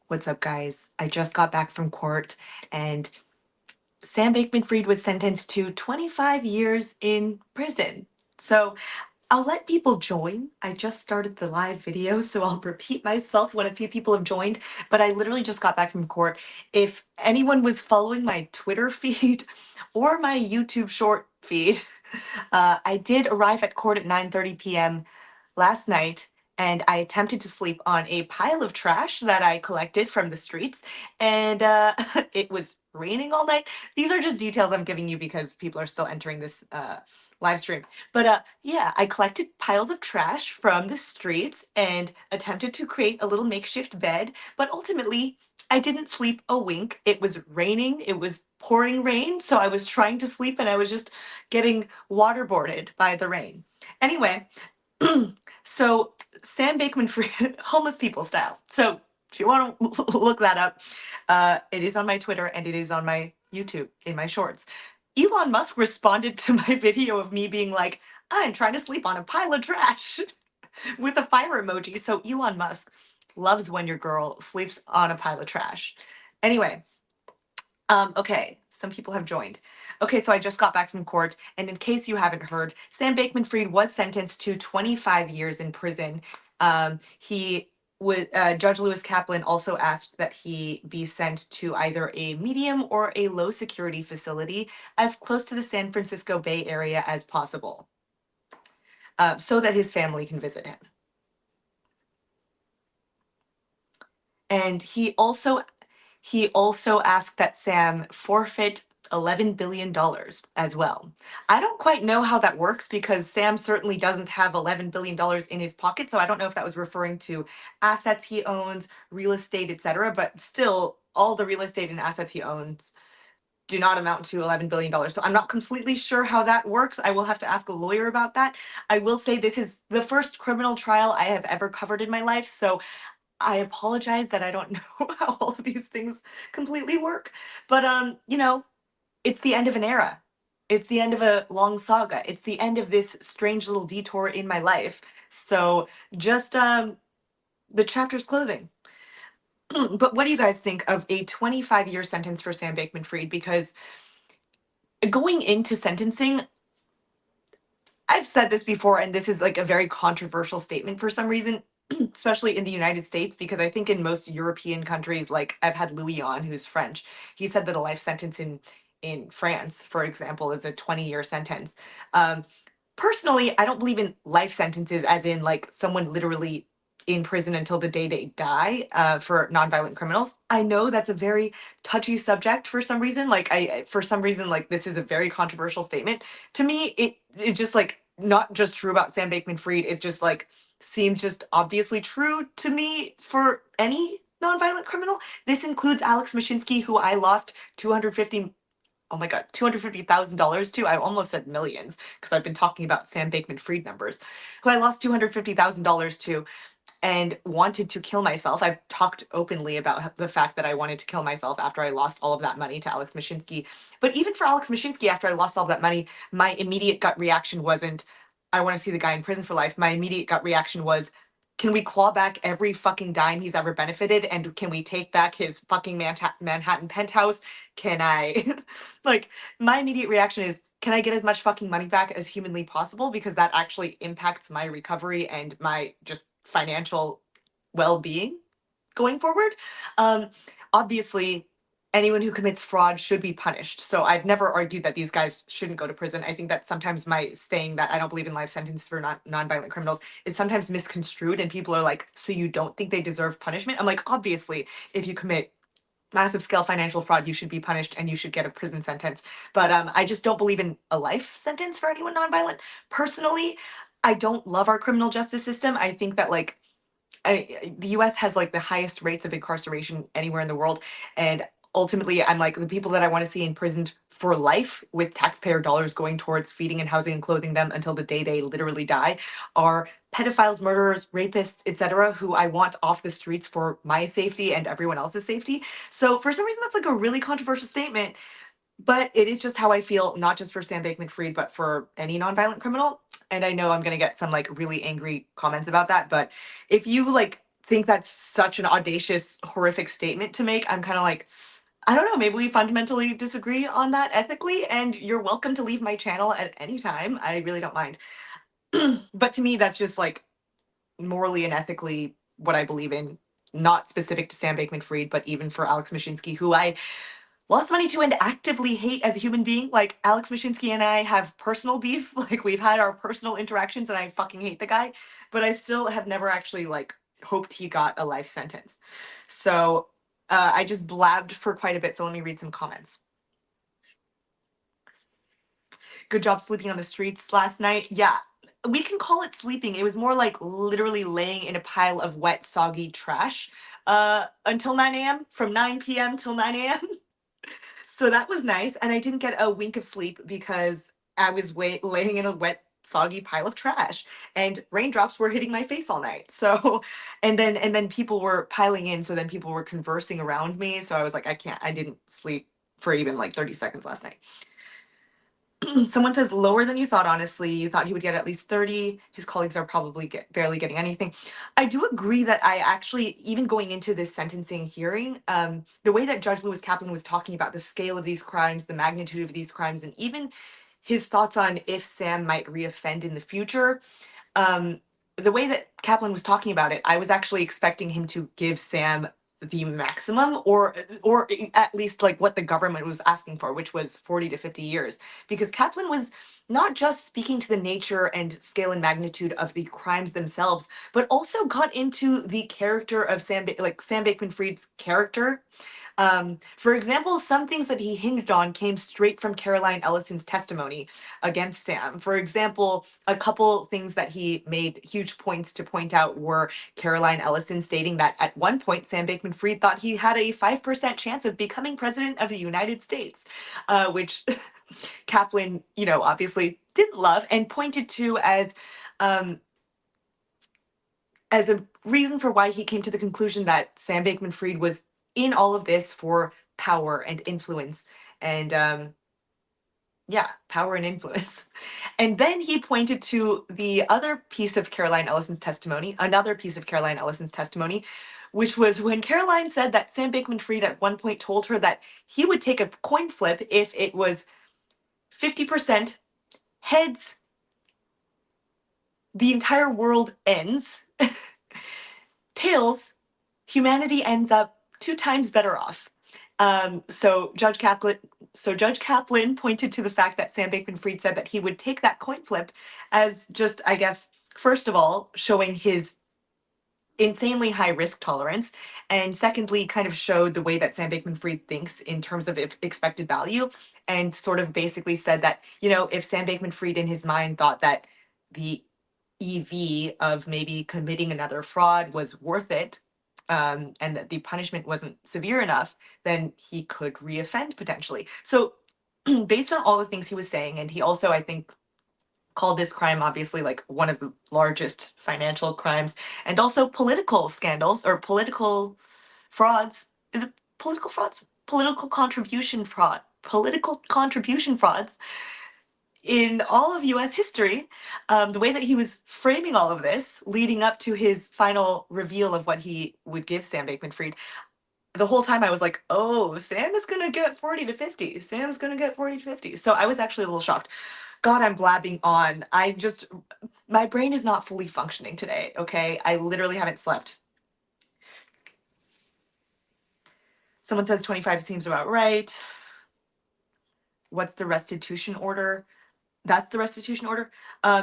What's up, guys? I just got back from court, and Sam Bankman-Fried was sentenced to 25 years in prison. So I'll let people join. I just started the live video, so I'll repeat myself when a few people have joined, but I literally just got back from court. If anyone was following my Twitter feed or my YouTube short feed, I did arrive at court at 9:30 p.m. last night, and I attempted to sleep on a pile of trash that I collected from the streets, and it was raining all night. These are just details I'm giving you because people are still entering this live stream. But yeah, I collected piles of trash from the streets and attempted to create a little makeshift bed, but ultimately I didn't sleep a wink. It was raining, it was pouring rain, so I was trying to sleep and I was just getting waterboarded by the rain. Anyway, so Sam Bankman-Fried, homeless people style. So if you want to look that up, it is on my Twitter and it is on my YouTube in my shorts. Elon Musk responded to my video of me being like, I'm trying to sleep on a pile of trash with a fire emoji. So Elon Musk loves when your girl sleeps on a pile of trash. Anyway, okay, some people have joined. Okay, so I just got back from court, and in case you haven't heard, Sam Bankman-Fried was sentenced to 25 years in prison. He was Judge Lewis Kaplan also asked that he be sent to either a medium or a low security facility as close to the San Francisco Bay Area as possible, so that his family can visit him. And he also asked that Sam forfeit $11 billion as well. I don't quite know how that works because Sam certainly doesn't have $11 billion in his pocket. So I don't know if that was referring to assets he owns, real estate, etc. But still, all the real estate and assets he owns do not amount to $11 billion. So I'm not completely sure how that works. I will have to ask a lawyer about that. I will say this is the first criminal trial I have ever covered in my life. So I apologize that I don't know how all of these things completely work, but it's the end of an era. It's the end of a long saga. It's the end of this strange little detour in my life. So just the chapter's closing. But what do you guys think of a 25-year sentence for Sam Bankman-Fried? Because going into sentencing, I've said this before, and this is like a very controversial statement for some reason, especially in the United States, because I think in most European countries, like I've had Louis on, who's French, he said that a life sentence in France, for example, is a 20-year sentence. Um, Personally, I don't believe in life sentences, as in like someone literally in prison until the day they die for nonviolent criminals. I know that's a very touchy subject for some reason. Like for some reason, like this is a very controversial statement. To me, it is just like not just true about Sam Bankman-Fried. It just like seems just obviously true to me for any nonviolent criminal. This includes Alex Mashinsky, who I lost 250, oh my God, $250,000 to. I almost said millions because I've been talking about Sam Bankman-Fried numbers, who I lost $250,000 to and wanted to kill myself. I've talked openly about the fact that I wanted to kill myself after I lost all of that money to Alex Mashinsky. But even for Alex Mashinsky, after I lost all that money, my immediate gut reaction wasn't, I want to see the guy in prison for life. My immediate gut reaction was, can we claw back every fucking dime he's ever benefited? And can we take back his fucking Manhattan penthouse? Can I, like, my immediate reaction is, can I get as much fucking money back as humanly possible? Because that actually impacts my recovery and my just financial well-being going forward. Um, Obviously, anyone who commits fraud should be punished. So I've never argued that these guys shouldn't go to prison. I think that sometimes my saying that I don't believe in life sentences for non-violent criminals is sometimes misconstrued, and people are like, so you don't think they deserve punishment? I'm like, obviously, if you commit massive scale financial fraud, you should be punished and you should get a prison sentence. But I just don't believe in a life sentence for anyone nonviolent. Personally, I don't love our criminal justice system. I think that like the US has like the highest rates of incarceration anywhere in the world. And ultimately, I'm like, the people that I want to see imprisoned for life with taxpayer dollars going towards feeding and housing and clothing them until the day they literally die are pedophiles, murderers, rapists, etc., who I want off the streets for my safety and everyone else's safety. So for some reason, that's like a really controversial statement. But it is just how I feel, not just for Sam Bankman-Fried, but for any nonviolent criminal. And I know I'm gonna get some like really angry comments about that. But if you like think that's such an audacious, horrific statement to make. I'm kind of like, I don't know, maybe we fundamentally disagree on that ethically, and you're welcome to leave my channel at any time. I really don't mind. But to me, that's just like morally and ethically what I believe in, not specific to Sam Bankman Fried, but even for Alex Mashinsky, who I lost money to and actively hate as a human being. Like, Alex Mashinsky and I have personal beef. Like, we've had our personal interactions and I fucking hate the guy, but I still have never actually like hoped he got a life sentence. So I just blabbed for quite a bit. So let me read some comments. Good job sleeping on the streets last night. Yeah, we can call it sleeping. It was more like literally laying in a pile of wet, soggy trash until 9 a.m., from 9 p.m. till 9 a.m. So that was nice. And I didn't get a wink of sleep because I was laying in a wet, soggy pile of trash and raindrops were hitting my face all night. So, and then people were piling in. So then people were conversing around me. So I was like, I didn't sleep for even like 30 seconds last night. Someone says lower than you thought, honestly. You thought he would get at least 30. His colleagues are probably barely getting anything. I do agree that I actually, even going into this sentencing hearing, the way that Judge Lewis Kaplan was talking about the scale of these crimes, the magnitude of these crimes, and even his thoughts on if Sam might reoffend in the future, um, the way that Kaplan was talking about it, I was actually expecting him to give Sam the maximum, or at least like what the government was asking for, which was 40 to 50 years, because Kaplan was not just speaking to the nature and scale and magnitude of the crimes themselves, but also got into the character of Sam Bankman-Fried's character. For example, some things that he hinged on came straight from Caroline Ellison's testimony against Sam. For example, a couple things that he made huge points to point out were Caroline Ellison stating that at one point, Sam Bankman Fried thought he had a 5% chance of becoming president of the United States, which Kaplan, obviously didn't love and pointed to um, as a reason for why he came to the conclusion that Sam Bankman Fried was in all of this for power and influence. And yeah, power and influence. And then he pointed to the other piece of Caroline Ellison's testimony, another piece of Caroline Ellison's testimony, which was when Caroline said that Sam Bankman Fried at one point told her that he would take a coin flip if it was 50% heads, the entire world ends, tails, humanity ends up 2 times better off. So Judge Kaplan pointed to the fact that Sam Bankman-Fried said that he would take that coin flip as just, I guess, first of all, showing his insanely high risk tolerance, and secondly, kind of showed the way that Sam Bankman-Fried thinks in terms of expected value, and sort of basically said that, if Sam Bankman-Fried in his mind thought that the EV of maybe committing another fraud was worth it, and that the punishment wasn't severe enough, then he could reoffend potentially. So based on all the things he was saying, and he also, I think, called this crime obviously like one of the largest financial crimes and also political scandals or political frauds. Is it political frauds? Political contribution frauds in all of US history. The way that he was framing all of this leading up to his final reveal of what he would give Sam Bankman Fried, the whole time I was like, oh, Sam is going to get 40 to 50. Sam's going to get 40 to 50. So I was actually a little shocked. God, I'm blabbing on. My brain is not fully functioning today, okay? I literally haven't slept. Someone says 25 seems about right. What's the restitution order? That's the restitution order.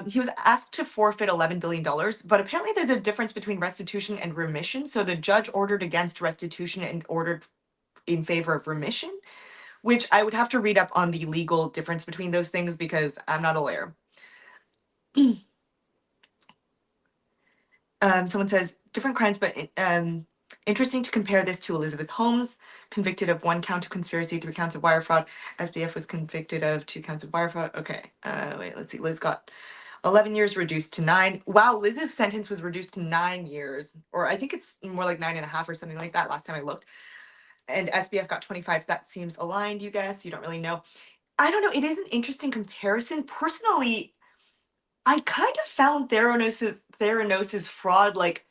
He was asked to forfeit $11 billion, but apparently there's a difference between restitution and remission. So the judge ordered against restitution and ordered in favor of remission, which I would have to read up on the legal difference between those things because I'm not a lawyer. Someone says different crimes, but interesting to compare this to Elizabeth Holmes, convicted of 1 count of conspiracy, 3 counts of wire fraud. SBF was convicted of 2 counts of wire fraud. Okay, wait, let's see. Liz got 11 years reduced to 9. Wow, Liz's sentence was reduced to 9 years, or I think it's more like 9.5 or something like that last time I looked. And SBF got 25. That seems aligned, you guess. You don't really know. I don't know. It is an interesting comparison. Personally, I kind of found Theranos's fraud like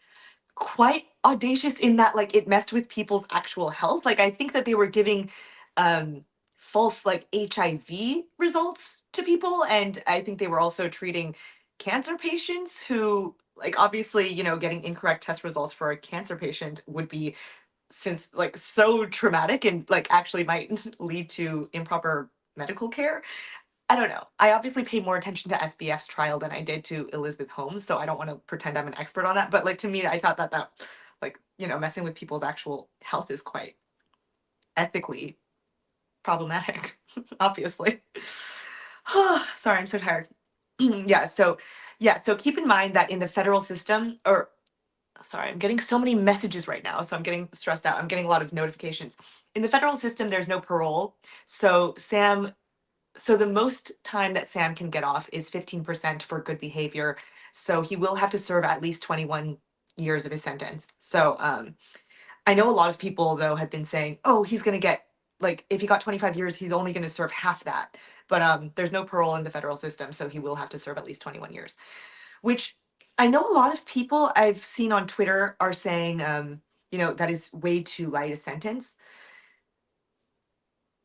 quite audacious in that like it messed with people's actual health. Like I think that they were giving um false like HIV results to people, and I think they were also treating cancer patients who like obviously, getting incorrect test results for a cancer patient would be since like so traumatic and like actually might lead to improper medical care. I don't know. I obviously pay more attention to SBF's trial than I did to Elizabeth Holmes, so I don't want to pretend I'm an expert on that. But like to me, I thought that like messing with people's actual health is quite ethically problematic. Obviously. Sorry, I'm so tired. So keep in mind that in the federal system, or sorry, I'm getting so many messages right now, so I'm getting stressed out. I'm getting a lot of notifications. In the federal system, there's no parole, so the most time that Sam can get off is 15% for good behavior. So he will have to serve at least 21 years of his sentence. So I know a lot of people though have been saying, "Oh, he's going to get like if he got 25 years, he's only going to serve half that." But there's no parole in the federal system, so he will have to serve at least 21 years. Which I know a lot of people I've seen on Twitter are saying that is way too light a sentence.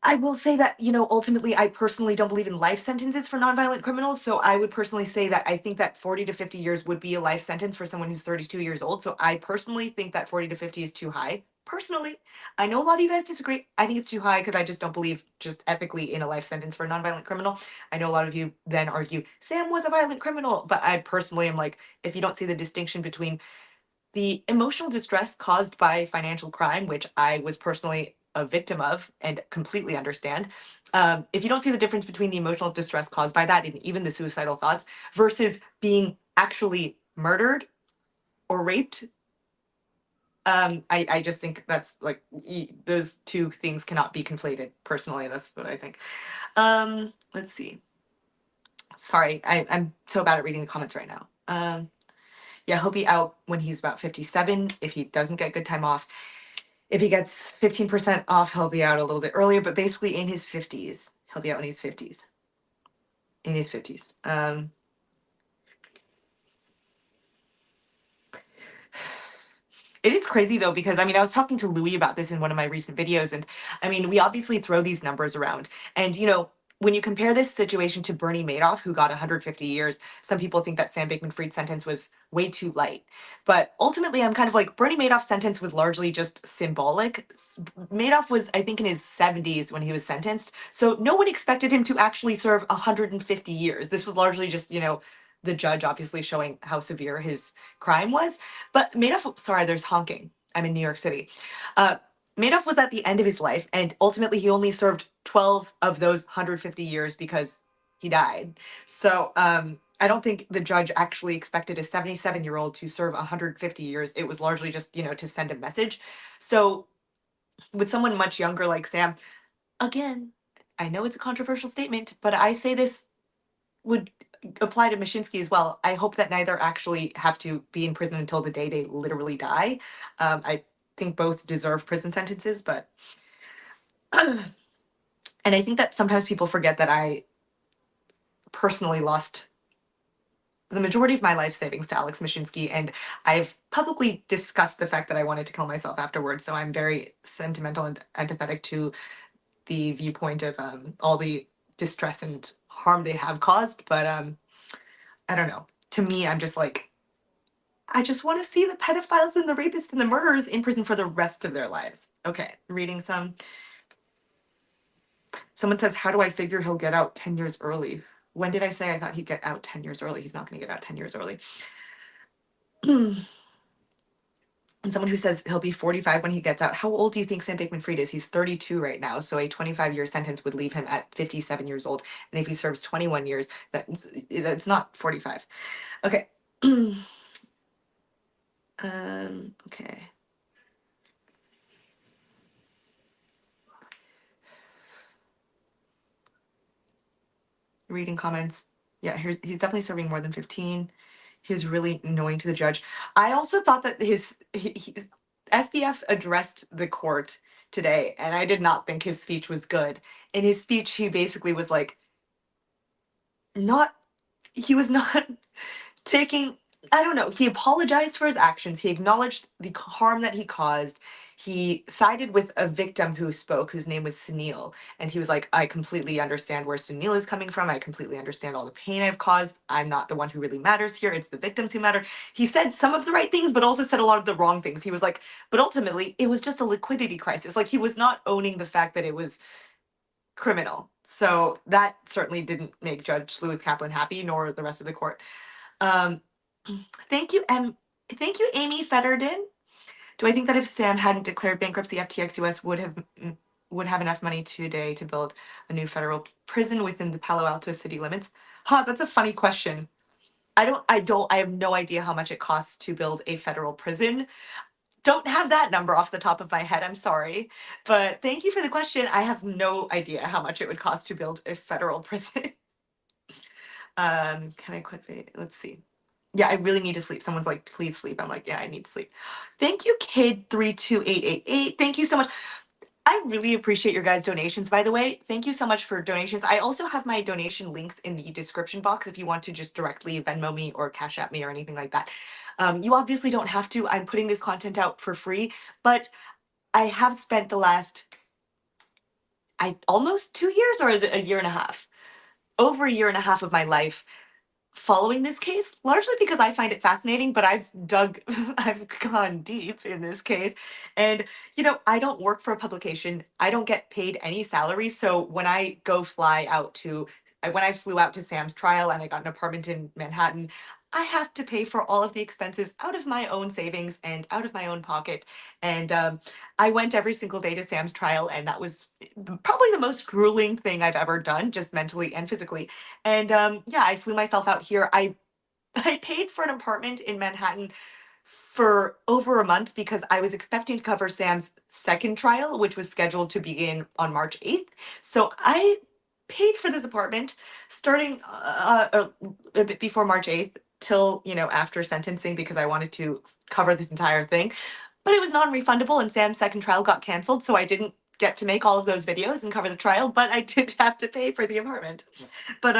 I will say that, ultimately, I personally don't believe in life sentences for nonviolent criminals. So I would personally say that I think that 40 to 50 years would be a life sentence for someone who's 32 years old. So I personally think that 40 to 50 is too high. Personally, I know a lot of you guys disagree. I think it's too high because I just don't believe just ethically in a life sentence for a nonviolent criminal. I know a lot of you then argue Sam was a violent criminal, but I personally am like, if you don't see the distinction between the emotional distress caused by financial crime, which I was personally a victim of and completely understand. If you don't see the difference between the emotional distress caused by that and even the suicidal thoughts versus being actually murdered or raped, I just think that's like those two things cannot be conflated. Personally, that's what I think. Let's see. Sorry, I'm so bad at reading the comments right now. Yeah, he'll be out when he's about 57 if he doesn't get good time off. If he gets 15% off, he'll be out a little bit earlier, but basically in his 50s. He'll be out in his 50s. In his 50s. It is crazy though, because I mean, I was talking to Louis about this in one of my recent videos, and I mean, we obviously throw these numbers around. And, when you compare this situation to Bernie Madoff, who got 150 years, some people think that Sam Bankman Fried's sentence was way too light. But ultimately, I'm kind of like, Bernie Madoff's sentence was largely just symbolic. Madoff was, I think, in his 70s when he was sentenced. So no one expected him to actually serve 150 years. This was largely just, the judge obviously showing how severe his crime was. But Madoff, sorry, there's honking. I'm in New York City. Uh, Madoff was at the end of his life, and ultimately he only served 12 of those 150 years because he died. So I don't think the judge actually expected a 77-year-old to serve 150 years. It was largely just, to send a message. So with someone much younger like Sam, again, I know it's a controversial statement, but I say this would apply to Mashinsky as well. I hope that neither actually have to be in prison until the day they literally die. I think both deserve prison sentences, but and I think that sometimes people forget that I personally lost the majority of my life savings to Alex Mashinsky, and I've publicly discussed the fact that I wanted to kill myself afterwards. So I'm very sentimental and empathetic to the viewpoint of all the distress and harm they have caused. But I don't know. To me, I'm just like, I just want to see the pedophiles and the rapists and the murderers in prison for the rest of their lives. Okay, reading some. Someone says, how do I figure he'll get out 10 years early? When did I say I thought he'd get out 10 years early? He's not going to get out 10 years early. And someone who says he'll be 45 when he gets out. How old do you think Sam Bankman-Fried is? He's 32 right now, so a 25-year sentence would leave him at 57 years old. And if he serves 21 years, that's not 45. Okay. Okay. Reading comments. Yeah, he's definitely serving more than 15. He was really annoying to the judge. I also thought that his SBF addressed the court today, and I did not think his speech was good. In his speech, he basically was like, not, he was not taking I don't know. He apologized for his actions. He acknowledged the harm that he caused. He sided with a victim who spoke, whose name was Sunil. And he was like, I completely understand where Sunil is coming from. I completely understand all the pain I've caused. I'm not the one who really matters here. It's the victims who matter. He said some of the right things, but also said a lot of the wrong things. He was like, but ultimately, it was just a liquidity crisis. Like, he was not owning the fact that it was criminal. So that certainly didn't make Judge Lewis Kaplan happy, nor the rest of the court. Um, Thank you, thank you, Amy Fetterden. Do I think that if Sam hadn't declared bankruptcy, FTX US would have enough money today to build a new federal prison within the Palo Alto city limits? Huh, that's a funny question. I have no idea how much it costs to build a federal prison. Don't have that number off the top of my head. I'm sorry. But thank you for the question. I have no idea how much it would cost to build a federal prison. Can I quit? Let's see. Yeah, I really need to sleep. Someone's like, please sleep. I'm like, yeah, I need to sleep. Thank you, kid32888. Thank you so much. I really appreciate your guys' donations, by the way. Thank you so much for donations. I also have my donation links in the description box if you want to just directly Venmo me or Cash App me or anything like that. You obviously don't have to. I'm putting this content out for free, but I have spent the last, almost 2 years, or is it a year and a half? Over a year and a half of my life following this case, largely because I find it fascinating, but I've gone deep in this case. And, I don't work for a publication. I don't get paid any salary. So when I when I flew out to Sam's trial and I got an apartment in Manhattan, I have to pay for all of the expenses out of my own savings and out of my own pocket. And I went every single day to Sam's trial, and that was probably the most grueling thing I've ever done, just mentally and physically. And yeah, I flew myself out here. I paid for an apartment in Manhattan for over a month because I was expecting to cover Sam's second trial, which was scheduled to begin on March 8th. So I paid for this apartment starting a bit before March 8th till, after sentencing, because I wanted to cover this entire thing. But it was non-refundable, and Sam's second trial got canceled, so I didn't get to make all of those videos and cover the trial, but I did have to pay for the apartment. But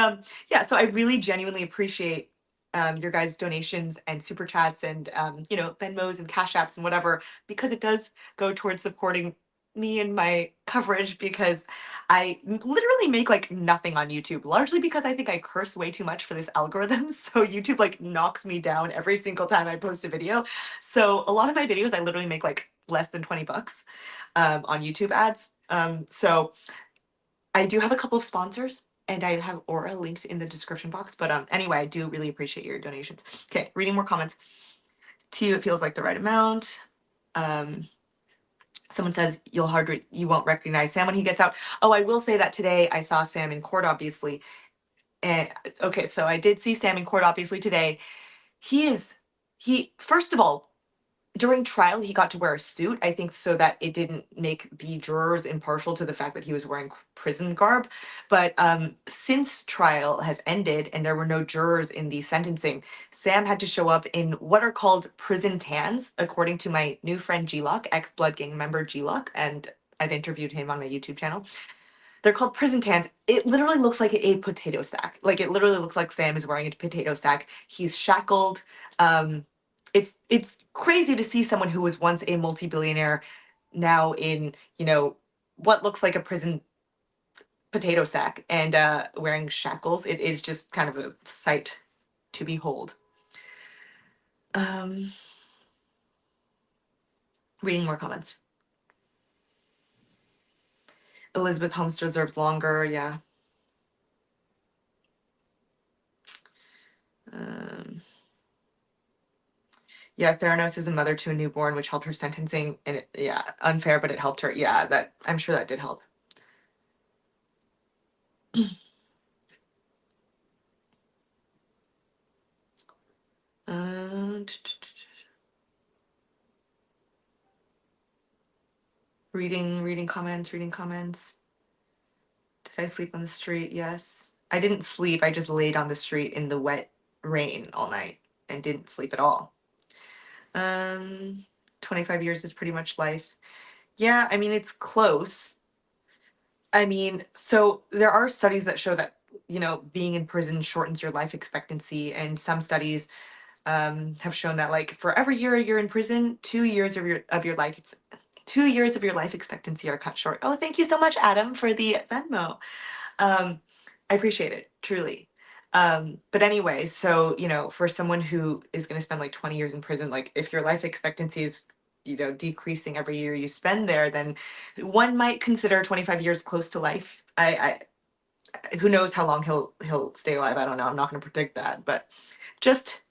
yeah, so I really genuinely appreciate your guys' donations and super chats and Venmos and Cash Apps and whatever, because it does go towards supporting me and my coverage, because I literally make like nothing on YouTube, largely because I think I curse way too much for this algorithm. So YouTube like knocks me down every single time I post a video. So a lot of my videos I literally make like less than 20 bucks on YouTube ads. So I do have a couple of sponsors, and I have Aura linked in the description box. But anyway, I do really appreciate your donations. Okay, reading more comments. To you, it feels like the right amount. Um, Someone says you won't recognize Sam when he gets out. Oh, I will say that today I saw Sam in court, obviously. And okay, so I did see Sam in court, obviously, today. He first of all, during trial, he got to wear a suit, I think, so that it didn't make the jurors impartial to the fact that he was wearing prison garb. But since trial has ended and there were no jurors in the sentencing, Sam had to show up in what are called prison tans, according to my new friend G-Lock, ex-Blood Gang member G-Lock, and I've interviewed him on my YouTube channel. They're called prison tans. It literally looks like a potato sack. Like, it literally looks like Sam is wearing a potato sack. He's shackled. Um, it's crazy to see someone who was once a multi-billionaire now in, what looks like a prison potato sack and wearing shackles. It is just kind of a sight to behold. Um, Reading more comments. Elizabeth Holmes deserved longer. Yeah. Um, Yeah, Theranos is a mother to a newborn, which helped her sentencing. And yeah, unfair, but it helped her. Yeah, I'm sure that did help. Uh, reading comments, reading comments. Did I sleep on the street? Yes. I didn't sleep. I just laid on the street in the wet rain all night and didn't sleep at all. 25 years is pretty much life. Yeah, I mean, it's close. I mean, so there are studies that show that, being in prison shortens your life expectancy, and some studies have shown that like for every year you're in prison, 2 years of your life 2 years of your life expectancy are cut short. Oh, thank you so much, Adam, for the Venmo. Um, I appreciate it, truly. But anyway, so, for someone who is going to spend like 20 years in prison, like if your life expectancy is, decreasing every year you spend there, then one might consider 25 years close to life. Who knows how long he'll stay alive? I don't know. I'm not going to predict that, but just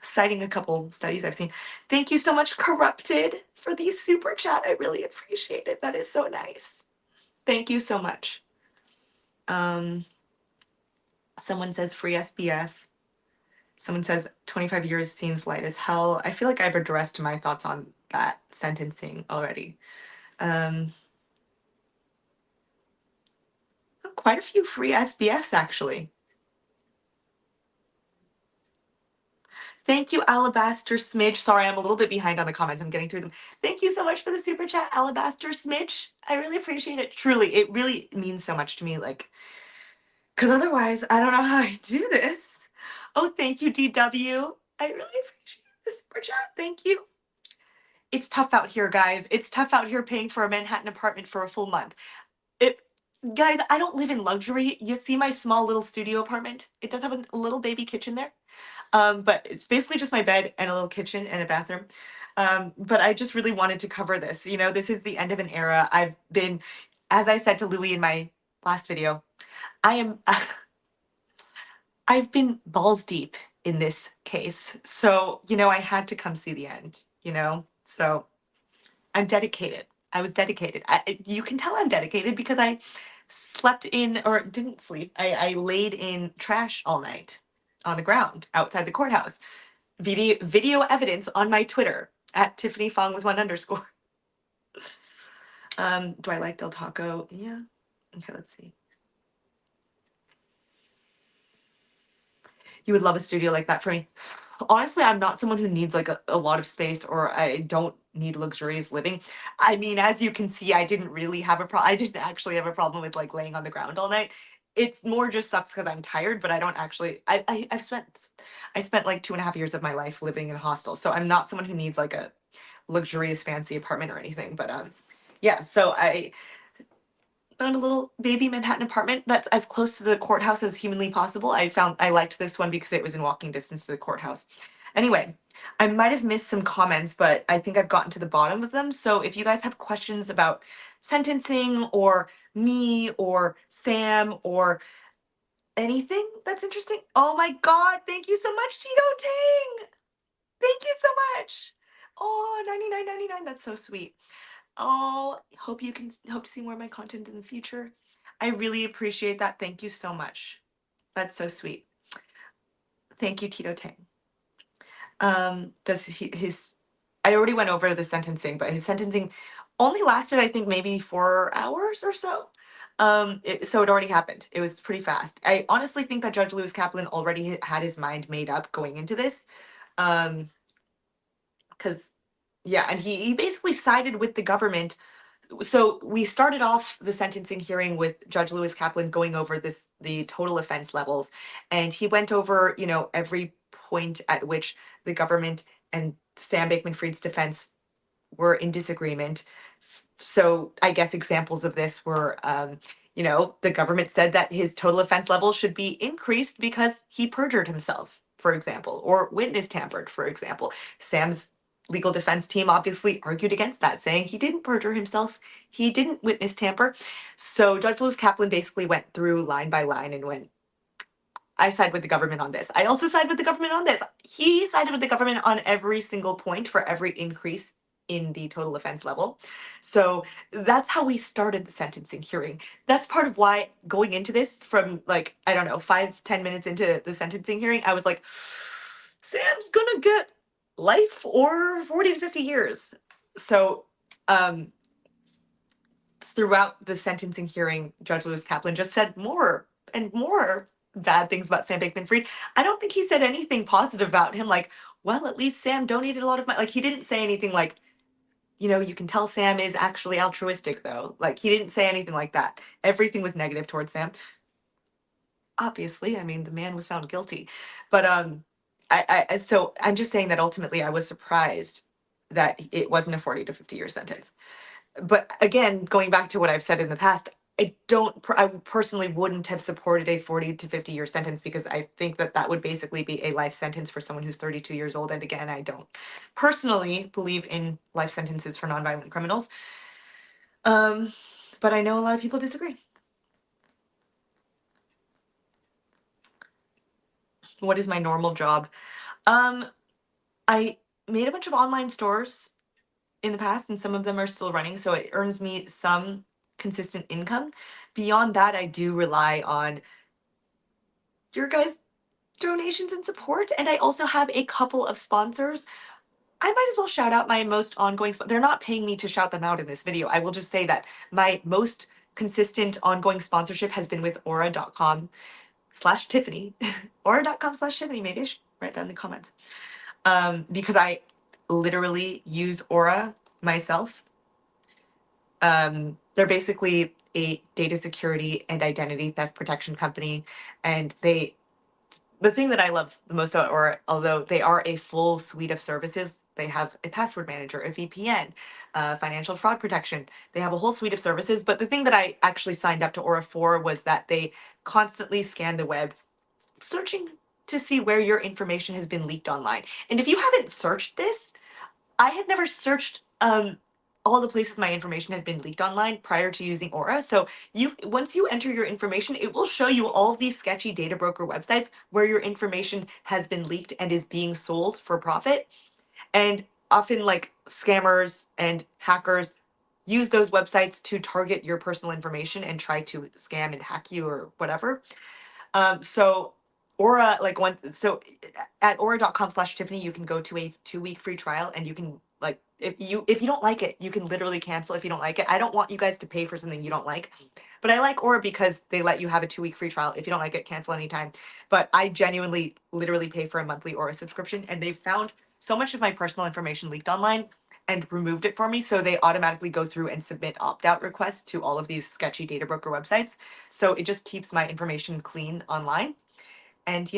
citing a couple studies I've seen. Thank you so much, Corrupted, for the super chat. I really appreciate it. That is so nice. Thank you so much. Someone says free SBF. Someone says 25 years seems light as hell. I feel like I've addressed my thoughts on that sentencing already. Quite a few free SBFs, actually. Thank you, Alabaster Smidge. Sorry, I'm a little bit behind on the comments. I'm getting through them. Thank you so much for the super chat, Alabaster Smidge. I really appreciate it. Truly, it really means so much to me. Like, because otherwise, I don't know how I do this. Oh, thank you, DW. I really appreciate the super chat. Thank you. It's tough out here, guys. It's tough out here paying for a Manhattan apartment for a full month. It, guys, I don't live in luxury. You see my small little studio apartment? It does have a little baby kitchen there. But it's basically just my bed and a little kitchen and a bathroom. But I just really wanted to cover this. This is the end of an era. I've been, as I said to Louis in my last video, I am, I've been balls deep in this case. So, I had to come see the end. So I'm dedicated. I was dedicated. You can tell I'm dedicated because I slept in, or didn't sleep. I laid in trash all night on the ground outside the courthouse. Video evidence on my Twitter at Tiffany Fong with 1_. Do I like Del Taco? Yeah. Okay, let's see. You would love a studio like that for me. Honestly, I'm not someone who needs like a lot of space, or I don't need luxurious living. I mean, as you can see, I didn't really have a problem. I didn't actually have a problem with like laying on the ground all night. It's more just sucks because I'm tired, but I don't actually. I spent like 2.5 years of my life living in hostels, so I'm not someone who needs like a luxurious fancy apartment or anything. But yeah. So I found a little baby Manhattan apartment that's as close to the courthouse as humanly possible. I liked this one because it was in walking distance to the courthouse. Anyway, I might have missed some comments, but I think I've gotten to the bottom of them. So if you guys have questions about sentencing or me or Sam or anything that's interesting, oh my God, thank you so much, Tito Tang. Thank you so much. Oh, 99.99. That's so sweet. Oh, hope to see more of my content in the future. I really appreciate that. Thank you so much. That's so sweet. Thank you, Tito Tang. Does his I already went over the sentencing, but his sentencing only lasted, I think, maybe 4 hours or so. So it already happened. It was pretty fast. I honestly think that Judge Lewis Kaplan already had his mind made up going into this. Because yeah, and he basically sided with the government. So we started off the sentencing hearing with Judge Lewis Kaplan going over the total offense levels, and he went over, every point at which the government and Sam Bankman-Fried's defense were in disagreement. So I guess examples of this were, the government said that his total offense level should be increased because he perjured himself, for example, or witness tampered, for example. Sam's legal defense team obviously argued against that, saying he didn't perjure himself, he didn't witness tamper. So Judge Lewis Kaplan basically went through line by line and went, I side with the government on this. I also side with the government on this. He sided with the government on every single point for every increase in the total offense level. So that's how we started the sentencing hearing. That's part of why going into this from like, I don't know, 5-10 minutes into the sentencing hearing, I was like, Sam's gonna get life or 40 to 50 years. So throughout the sentencing hearing, Judge Lewis Kaplan just said more and more bad things about Sam Bankman-Fried. I don't think he said anything positive about him, like, well, at least Sam donated a lot of money. Like, he didn't say anything like, you can tell Sam is actually altruistic, though. Like, he didn't say anything like that. Everything was negative towards Sam. Obviously, I mean, the man was found guilty. But so I'm just saying that ultimately I was surprised that it wasn't a 40 to 50 year sentence. But again, going back to what I've said in the past, I personally wouldn't have supported a 40 to 50 year sentence because I think that that would basically be a life sentence for someone who's 32 years old. And again, I don't personally believe in life sentences for nonviolent criminals. Um, but I know a lot of people disagree. What is my normal job? Um, I made a bunch of online stores in the past, and some of them are still running, so it earns me some consistent income. Beyond that, I do rely on your guys' donations and support, and I also have a couple of sponsors. I might as well shout out my most ongoing. They're not paying me to shout them out in this video. I will just say that my most consistent ongoing sponsorship has been with aura.com/Tiffany. Aura.com/Tiffany. Maybe I should write that in the comments. Because I literally use Aura myself. They're basically a data security and identity theft protection company, and the thing that I love the most about Aura, although they are a full suite of services, they have a password manager, a VPN, financial fraud protection. They have a whole suite of services. But the thing that I actually signed up to Aura for was that they constantly scan the web, searching to see where your information has been leaked online. And if you haven't searched this, I had never searched all the places my information had been leaked online prior to using Aura. So you once you enter your information, it will show you all of these sketchy data broker websites where your information has been leaked and is being sold for profit. And often like scammers and hackers use those websites to target your personal information and try to scam and hack you or whatever. So Aura, like one, so at aura.com/Tiffany, you can go to a 2 week free trial, and you can like, if you don't like it, you can literally cancel if you don't like it. I don't want you guys to pay for something you don't like, but I like Aura because they let you have a 2 week free trial. If you don't like it, cancel anytime. But I genuinely literally pay for a monthly Aura subscription, and they've found so much of my personal information leaked online and removed it for me. So they automatically go through and submit opt-out requests to all of these sketchy data broker websites. So it just keeps my information clean online. And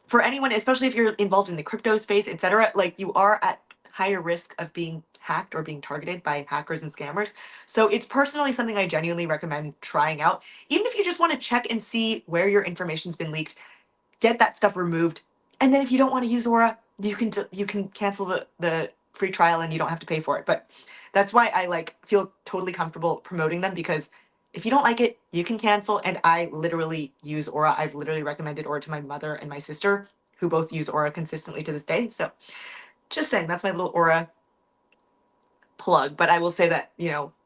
for anyone, especially if you're involved in the crypto space, etc., like you are at higher risk of being hacked or being targeted by hackers and scammers. So it's personally something I genuinely recommend trying out. Even if you just want to check and see where your information's been leaked, get that stuff removed. And then if you don't want to use Aura, you can cancel the free trial and you don't have to pay for it. But that's why I like feel totally comfortable promoting them, because if you don't like it, you can cancel. And I literally use Aura. I've literally recommended Aura to my mother and my sister, who both use Aura consistently to this day. So just saying, that's my little Aura plug. But I will say that,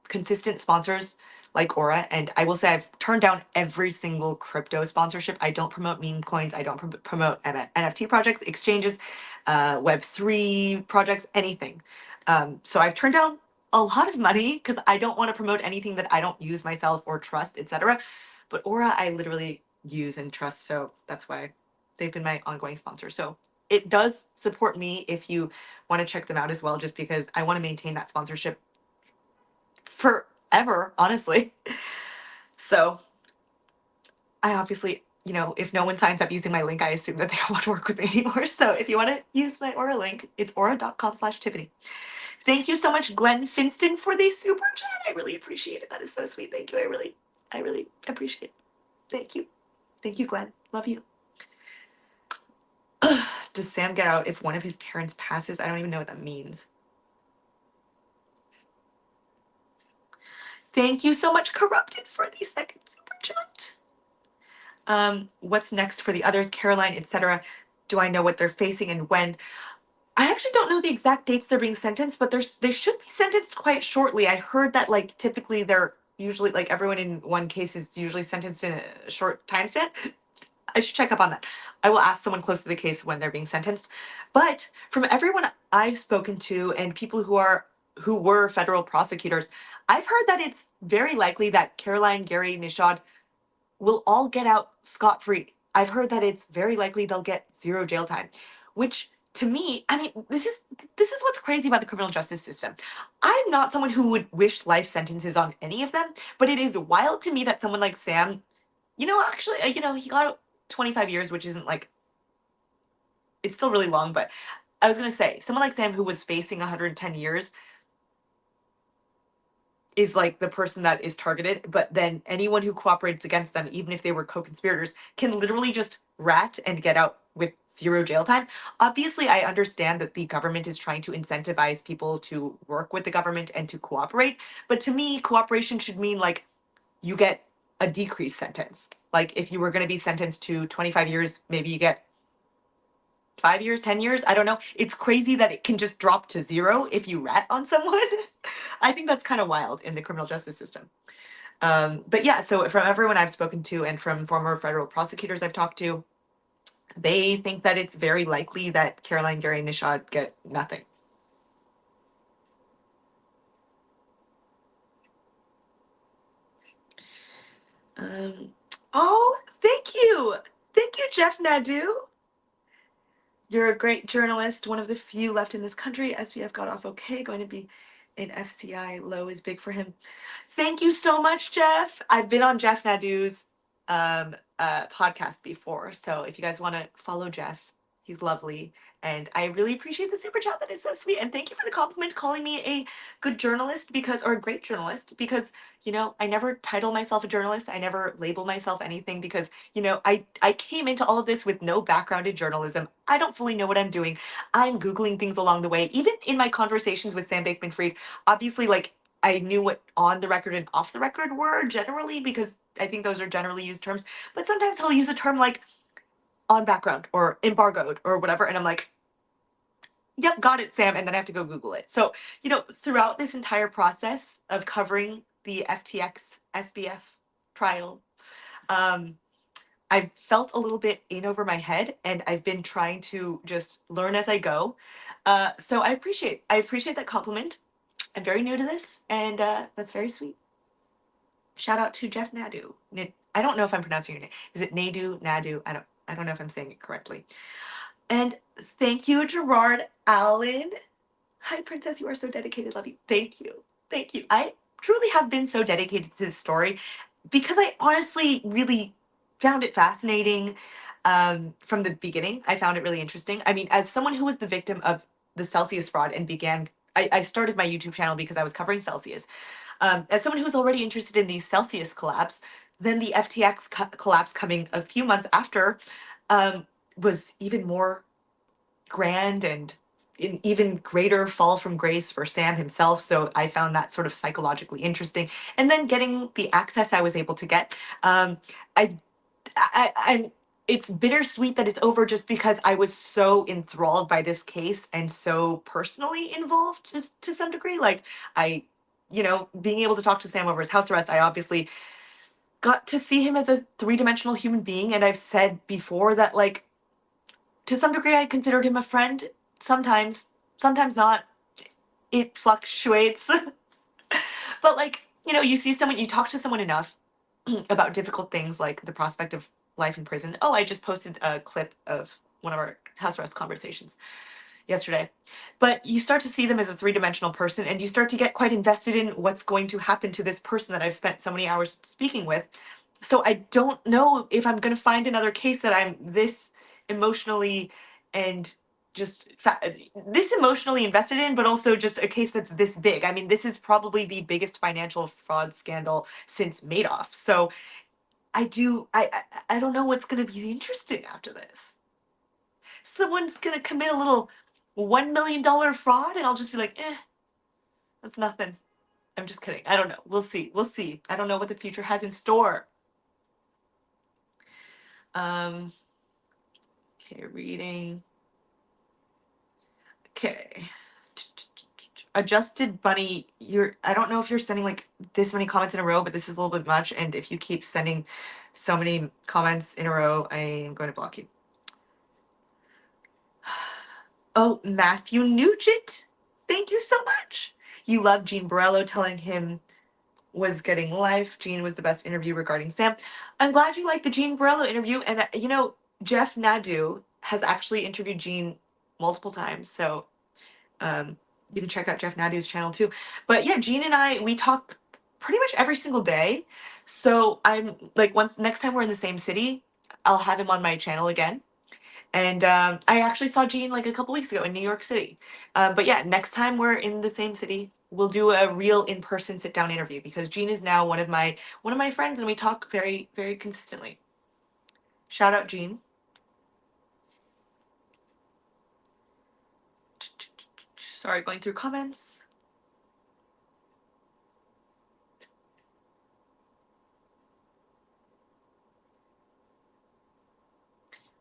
consistent sponsors like Aura, and I will say I've turned down every single crypto sponsorship. I don't promote meme coins. I don't promote NFT projects, exchanges, Web3 projects, anything. So I've turned down a lot of money because I don't want to promote anything that I don't use myself or trust, etc. But Aura, I literally use and trust. So that's why they've been my ongoing sponsor. So it does support me if you want to check them out as well, just because I want to maintain that sponsorship forever, honestly. So I obviously, if no one signs up using my link, I assume that they don't want to work with me anymore. So if you want to use my Aura link, it's aura.com/Tiffany. Thank you so much, Glenn Finston, for the super chat. I really appreciate it. That is so sweet. Thank you. I really appreciate it. Thank you. Thank you, Glenn. Love you. Does Sam get out if one of his parents passes? I don't even know what that means. Thank you so much, Corrupted, for the second super chat. What's next for the others, Caroline, etc.? Do I know what they're facing and when? I actually don't know the exact dates they're being sentenced, but they should be sentenced quite shortly. I heard that like typically they're usually like everyone in one case is usually sentenced in a short time span. I should check up on that. I will ask someone close to the case when they're being sentenced. But from everyone I've spoken to and people who were federal prosecutors, I've heard that it's very likely that Caroline, Gary, Nishad will all get out scot-free. I've heard that it's very likely they'll get zero jail time, which to me, I mean, this is what's crazy about the criminal justice system. I'm not someone who would wish life sentences on any of them, but it is wild to me that someone like Sam, actually, he got 25 years, which isn't like it's still really long, but I was gonna say, someone like Sam who was facing 110 years is like the person that is targeted, but then anyone who cooperates against them, even if they were co-conspirators, can literally just rat and get out with zero jail time. Obviously, I understand that the government is trying to incentivize people to work with the government and to cooperate, but to me, cooperation should mean like you get a decreased sentence. Like if you were going to be sentenced to 25 years, maybe you get 5 years, 10 years. I don't know. It's crazy that it can just drop to zero if you rat on someone. I think that's kind of wild in the criminal justice system. But yeah, so from everyone I've spoken to and from former federal prosecutors I've talked to, they think that it's very likely that Caroline, Gary, and Nishad get nothing. Um, oh, thank you. Thank you, Jeff Nadu. You're a great journalist, one of the few left in this country. SBF got off okay, going to be in FCI. Low is big for him. Thank you so much, Jeff. I've been on Jeff Nadu's podcast before. So if you guys want to follow Jeff, he's lovely. And I really appreciate the super chat. That is so sweet. And thank you for the compliment calling me a good journalist or a great journalist, because, I never title myself a journalist. I never label myself anything because, I came into all of this with no background in journalism. I don't fully know what I'm doing. I'm Googling things along the way. Even in my conversations with Sam Bankman-Fried, obviously, like, I knew what on the record and off the record were generally, because I think those are generally used terms. But sometimes he'll use a term like on background or embargoed or whatever. And I'm like, yep, got it, Sam. And then I have to go Google it. So, throughout this entire process of covering the FTX SBF trial, um, I've felt a little bit in over my head, and I've been trying to just learn as I go. So I appreciate that compliment. I'm very new to this, and that's very sweet. Shout out to Jeff Nadu. I don't know if I'm pronouncing your name. Is it Nadu, Nadu? I don't know if I'm saying it correctly. And thank you, Gerard Allen. Hi, Princess. You are so dedicated. Love you. Thank you. Thank you. I truly have been so dedicated to this story because I honestly really found it fascinating from the beginning. I found it really interesting. I mean, as someone who was the victim of the Celsius fraud and I started my YouTube channel because I was covering Celsius. As someone who was already interested in the Celsius collapse, then the FTX collapse coming a few months after was even more grand and an even greater fall from grace for Sam himself. So I found that sort of psychologically interesting. And then getting the access I was able to get, I, I'm. It's bittersweet that it's over, just because I was so enthralled by this case and so personally involved, just to some degree. Like I, being able to talk to Sam over his house arrest, I obviously got to see him as a three-dimensional human being. And I've said before that, like, to some degree, I considered him a friend. Sometimes, sometimes not. It fluctuates. But like, you see someone, you talk to someone enough about difficult things like the prospect of life in prison. Oh, I just posted a clip of one of our house arrest conversations yesterday. But you start to see them as a three-dimensional person, and you start to get quite invested in what's going to happen to this person that I've spent so many hours speaking with. So I don't know if I'm going to find another case that I'm this emotionally and this emotionally invested in, but also just a case that's this big. I mean, this is probably the biggest financial fraud scandal since Madoff. So I don't know what's going to be interesting after this. Someone's going to commit a little $1 million fraud, and I'll just be like, that's nothing. I'm just kidding. I don't know. We'll see. We'll see. I don't know what the future has in store. Okay, reading. Okay. Adjusted Bunny, I don't know if you're sending like this many comments in a row, but this is a little bit much. And if you keep sending so many comments in a row, I am going to block you. Oh, Matthew Nugent. Thank you so much. You love Gene Borello telling him was getting life. Gene was the best interview regarding Sam. I'm glad you liked the Gene Borello interview. And, Jeff Nadu has actually interviewed Gene multiple times. So you can check out Jeff Nadu's channel too. But yeah, Gene and we talk pretty much every single day. So I'm like, next time we're in the same city, I'll have him on my channel again. And I actually saw Jean like a couple weeks ago in New York City. But yeah, next time we're in the same city, we'll do a real in-person sit-down interview because Jean is now one of my friends, and we talk very, very consistently. Shout out Jean. Sorry, going through comments.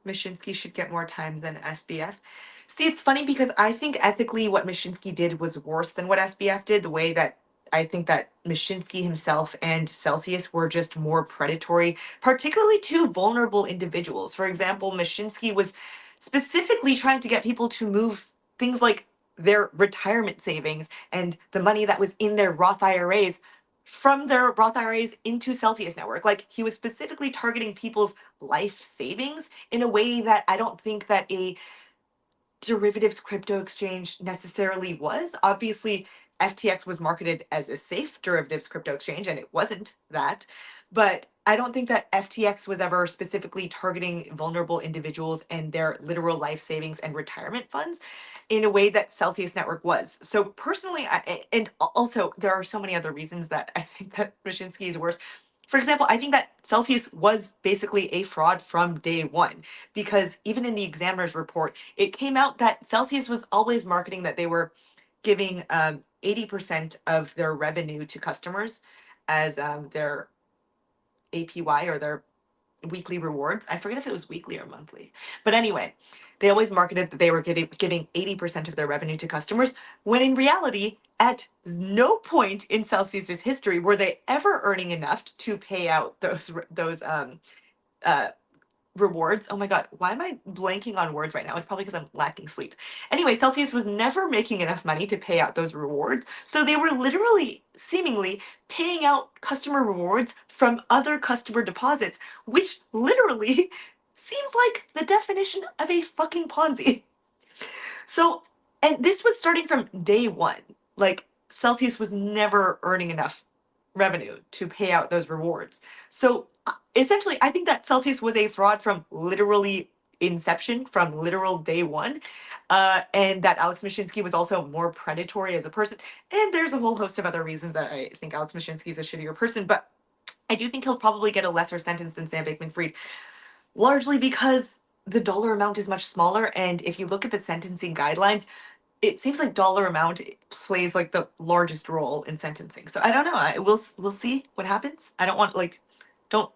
Mashinsky should get more time than SBF. See, it's funny because I think ethically what Mashinsky did was worse than what SBF did. The way that I think that Mashinsky himself and Celsius were just more predatory, particularly to vulnerable individuals. For example, Mashinsky was specifically trying to get people to move things like their retirement savings and the money that was in their Roth IRAs from their Roth IRAs into Celsius Network. Like he was specifically targeting people's life savings in a way that I don't think that a derivatives crypto exchange necessarily was. Obviously, FTX was marketed as a safe derivatives crypto exchange, and it wasn't that. But I don't think that FTX was ever specifically targeting vulnerable individuals and their literal life savings and retirement funds in a way that Celsius Network was. So personally, and also there are so many other reasons that I think that Mashinsky is worse. For example, I think that Celsius was basically a fraud from day one because even in the examiner's report, it came out that Celsius was always marketing that they were giving 80% of their revenue to customers as their APY or their weekly rewards. I forget if it was weekly or monthly. But anyway, they always marketed that they were giving 80% of their revenue to customers, when in reality, at no point in Celsius's history were they ever earning enough to pay out those uh, rewards. Oh my God, why am I blanking on words right now? It's probably because I'm lacking sleep. Anyway, Celsius was never making enough money to pay out those rewards. So they were literally, seemingly, paying out customer rewards from other customer deposits, which literally seems like the definition of a fucking Ponzi. So, and this was starting from day one. Like, Celsius was never earning enough revenue to pay out those rewards. So, essentially, I think that Celsius was a fraud from literally inception, from literal day one. And that Alex Mashinsky was also more predatory as a person. And there's a whole host of other reasons that I think Alex Mashinsky is a shittier person. But I do think he'll probably get a lesser sentence than Sam Bankman-Fried, largely because the dollar amount is much smaller. And if you look at the sentencing guidelines, it seems like dollar amount plays like the largest role in sentencing. So I don't know. We'll see what happens. I don't want like, don't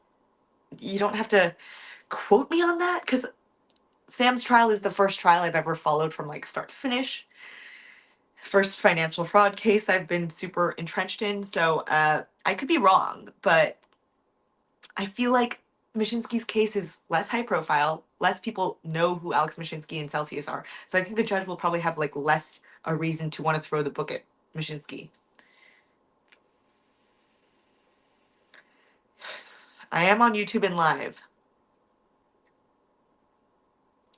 you don't have to quote me on that because Sam's trial is the first trial I've ever followed from like start to finish. First financial fraud case I've been super entrenched in. So I could be wrong, but I feel like Mashinsky's case is less high profile. Less people know who Alex Mashinsky and Celsius are. So I think the judge will probably have like less a reason to want to throw the book at Mashinsky. I am on YouTube and live.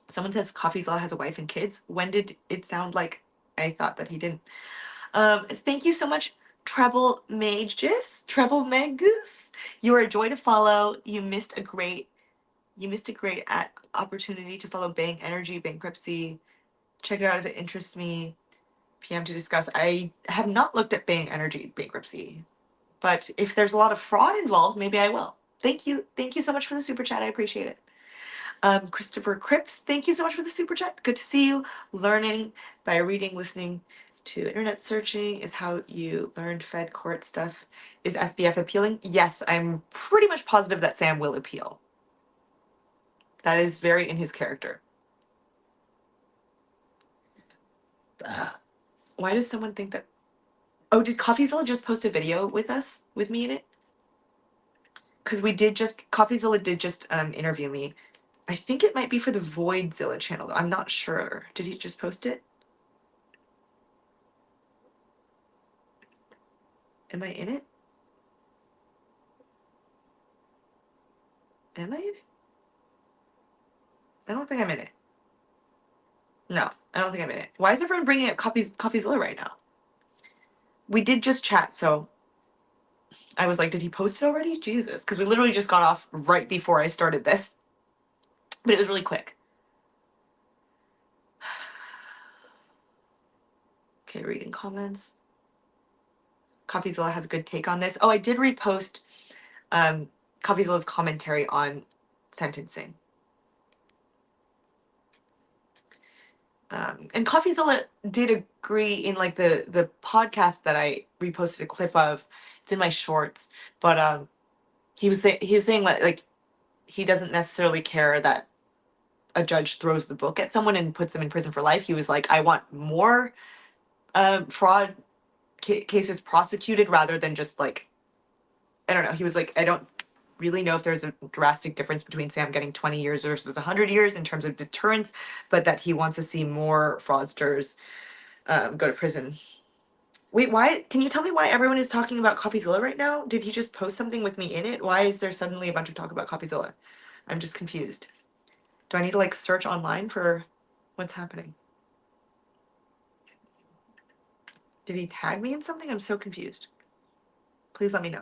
Someone says Coffeezilla has a wife and kids. When did it sound like I thought that he didn't? Thank you so much, Treble Magus. You are a joy to follow. You missed a great opportunity to follow Bang Energy bankruptcy. Check it out if it interests me. PM to discuss. I have not looked at Bang Energy bankruptcy, but if there's a lot of fraud involved, maybe I will. Thank you. Thank you so much for the super chat. I appreciate it. Christopher Cripps, thank you so much for the super chat. Good to see you. Learning by reading, listening to internet searching is how you learned Fed court stuff. Is SBF appealing? Yes, I'm pretty much positive that Sam will appeal. That is very in his character. Why does someone think that? Oh, did Coffeezilla just post a video with us, with me in it? Because Coffeezilla did just interview me. I think it might be for the Voidzilla channel, though. I'm not sure. Did he just post it? Am I in it? Am I in it? I don't think I'm in it. No, I don't think I'm in it. Why is everyone bringing up Coffeezilla right now? We did just chat, so I was like, did he post it already? Jesus, because we literally just got off right before I started this. But it was really quick. Okay, reading comments. Coffeezilla has a good take on this. Oh, I did repost Coffeezilla's commentary on sentencing. And Coffeezilla did agree in like the podcast that I reposted a clip of. It's in my shorts, but he was saying like he doesn't necessarily care that a judge throws the book at someone and puts them in prison for life. He was like, I want more fraud cases prosecuted rather than just like, I don't know. He was like, I don't really know if there's a drastic difference between Sam getting 20 years versus 100 years in terms of deterrence, but that he wants to see more fraudsters go to prison. Wait, why? Can you tell me why everyone is talking about Coffeezilla right now? Did he just post something with me in it? Why is there suddenly a bunch of talk about Coffeezilla? I'm just confused. Do I need to like search online for what's happening? Did he tag me in something? I'm so confused. Please let me know.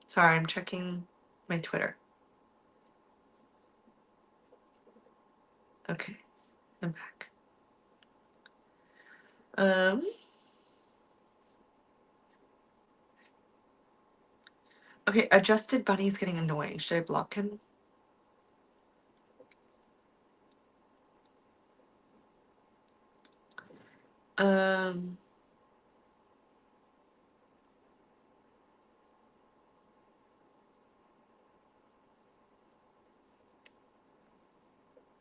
Sorry, I'm checking my Twitter. Okay, I'm back. Okay, Adjusted Bunny's getting annoying. Should I block him? Um,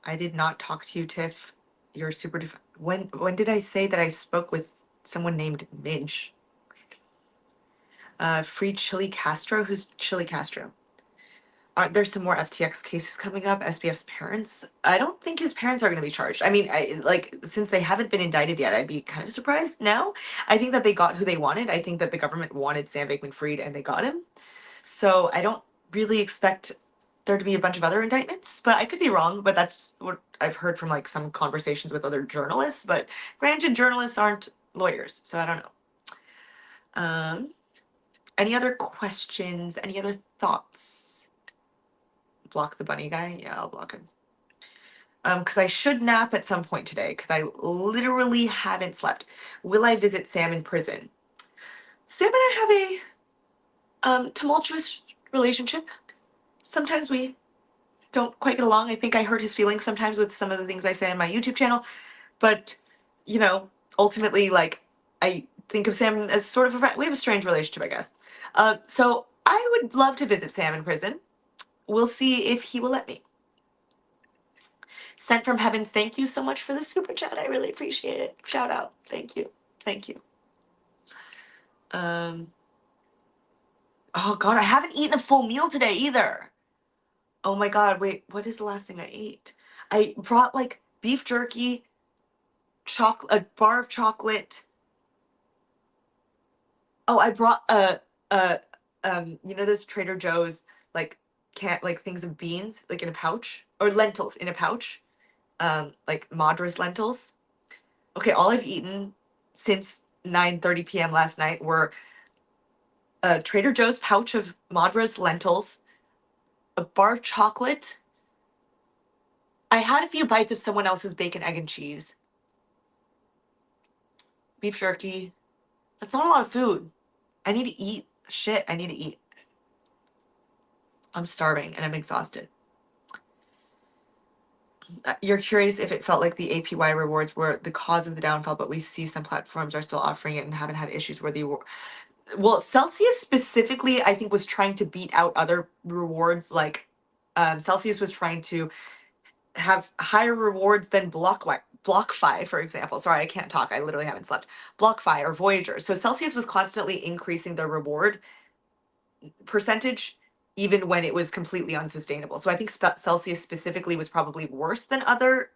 I did not talk to you, Tiff. You're super when did I say that I spoke with someone named Midge? Free Chili Castro? Who's Chili Castro? Aren't there some more FTX cases coming up? SBF's parents? I don't think his parents are going to be charged. I mean, I like since they haven't been indicted yet, I'd be kind of surprised now. I think that they got who they wanted. I think that the government wanted Sam Bankman-Fried and they got him. So I don't really expect there to be a bunch of other indictments, but I could be wrong. But that's what I've heard from like some conversations with other journalists. But granted, journalists aren't lawyers, so I don't know. Any other questions? Any other thoughts? Block the bunny guy? Yeah, I'll block him. Because I should nap at some point today because I literally haven't slept. Will I visit Sam in prison? Sam and I have a tumultuous relationship. Sometimes we don't quite get along. I think I hurt his feelings sometimes with some of the things I say on my YouTube channel. But, you know, ultimately, like, I think of Sam as sort of a friend. We have a strange relationship, I guess. So I would love to visit Sam in prison. We'll see if he will let me. Sent from Heavens, thank you so much for the super chat. I really appreciate it. Shout out. Thank you. Thank you. Oh God, I haven't eaten a full meal today either. Oh my God, wait, what is the last thing I ate? I brought like beef jerky, chocolate, a bar of chocolate. Oh, I brought you know those Trader Joe's like can't like things of beans like in a pouch or lentils in a pouch, like Madras lentils. Okay, all I've eaten since 9:30 p.m. last night were a Trader Joe's pouch of Madras lentils, a bar of chocolate. I had a few bites of someone else's bacon, egg, and cheese. Beef jerky. That's not a lot of food. I need to eat. Shit, I need to eat. I'm starving and I'm exhausted. You're curious if it felt like the APY rewards were the cause of the downfall, but we see some platforms are still offering it and haven't had issues where they were. Well, Celsius specifically, I think, was trying to beat out other rewards. Like Celsius was trying to have higher rewards than BlockFi, for example. Sorry, I can't talk. I literally haven't slept. BlockFi or Voyager. So Celsius was constantly increasing their reward percentage even when it was completely unsustainable. So I think Celsius specifically was probably worse than other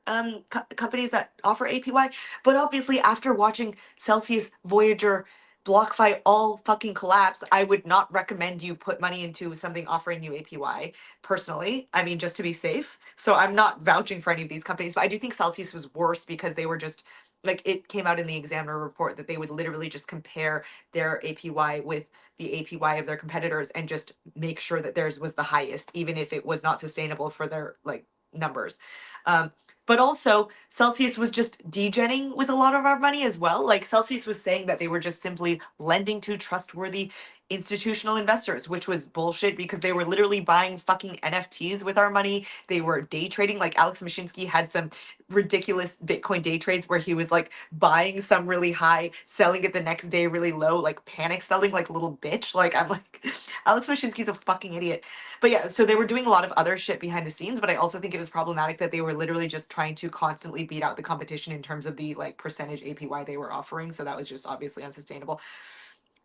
companies that offer APY. But obviously, after watching Celsius, Voyager, BlockFi all fucking collapse, I would not recommend you put money into something offering you APY personally. I mean, just to be safe. So I'm not vouching for any of these companies, but I do think Celsius was worse because they were just like it came out in the examiner report that they would literally just compare their APY with the APY of their competitors and just make sure that theirs was the highest, even if it was not sustainable for their like numbers. Um, but also, Celsius was just degenning with a lot of our money as well. Like Celsius was saying that they were just simply lending to trustworthy institutional investors, which was bullshit because they were literally buying fucking NFTs with our money. They were day trading. Like Alex Mashinsky had some ridiculous Bitcoin day trades where he was like buying some really high, selling it the next day really low, like panic selling like a little bitch. Like I'm like, Alex Mashinsky's a fucking idiot. But yeah, so they were doing a lot of other shit behind the scenes, but I also think it was problematic that they were literally just trying to constantly beat out the competition in terms of the like percentage APY they were offering. So that was just obviously unsustainable.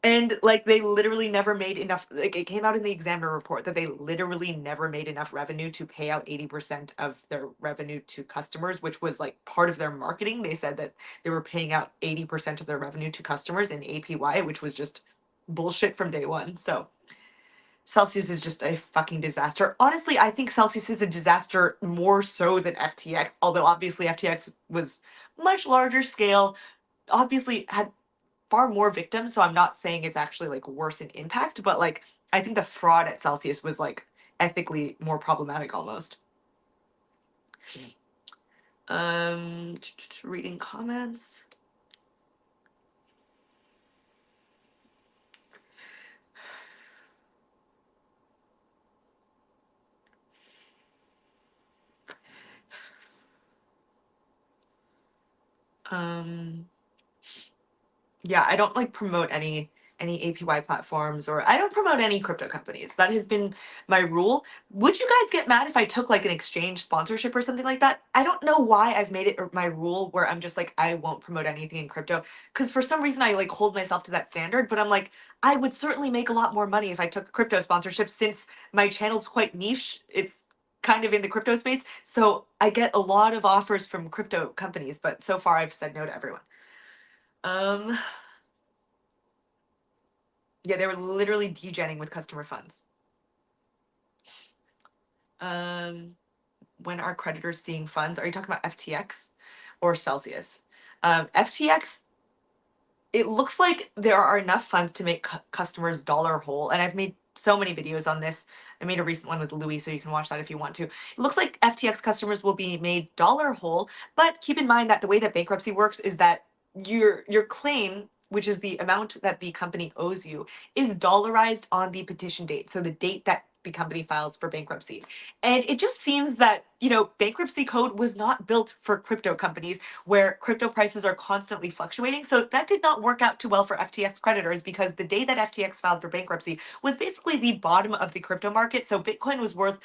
And like they literally never made enough, like it came out in the examiner report that they literally never made enough revenue to pay out 80% of their revenue to customers, which was like part of their marketing. They said that they were paying out 80% of their revenue to customers in APY, which was just bullshit from day one. So Celsius is just a fucking disaster. Honestly, I think Celsius is a disaster more so than FTX, although obviously FTX was much larger scale, obviously had far more victims, so I'm not saying it's actually like worse in impact, but like I think the fraud at Celsius was like ethically more problematic almost. Reading comments. Um yeah, I don't like promote any APY platforms, or I don't promote any crypto companies. That has been my rule. Would you guys get mad if I took like an exchange sponsorship or something like that? I don't know why I've made it my rule where I'm just like I won't promote anything in crypto because for some reason I like hold myself to that standard, but I'm like I would certainly make a lot more money if I took crypto sponsorship since my channel's quite niche. It's kind of in the crypto space. So I get a lot of offers from crypto companies, but so far I've said no to everyone. Um Yeah, they were literally degenning with customer funds. Um, when are creditors seeing funds? Are you talking about FTX or Celsius? FTX, it looks like there are enough funds to make customers dollar whole. And I've made so many videos on this. I made a recent one with Louis, so you can watch that if you want to. It looks like FTX customers will be made dollar whole, but keep in mind that the way that bankruptcy works is that your claim, which is the amount that the company owes you, is dollarized on the petition date. So the date that the company files for bankruptcy. And it just seems that, bankruptcy code was not built for crypto companies where crypto prices are constantly fluctuating. So that did not work out too well for FTX creditors because the day that FTX filed for bankruptcy was basically the bottom of the crypto market. So Bitcoin was worth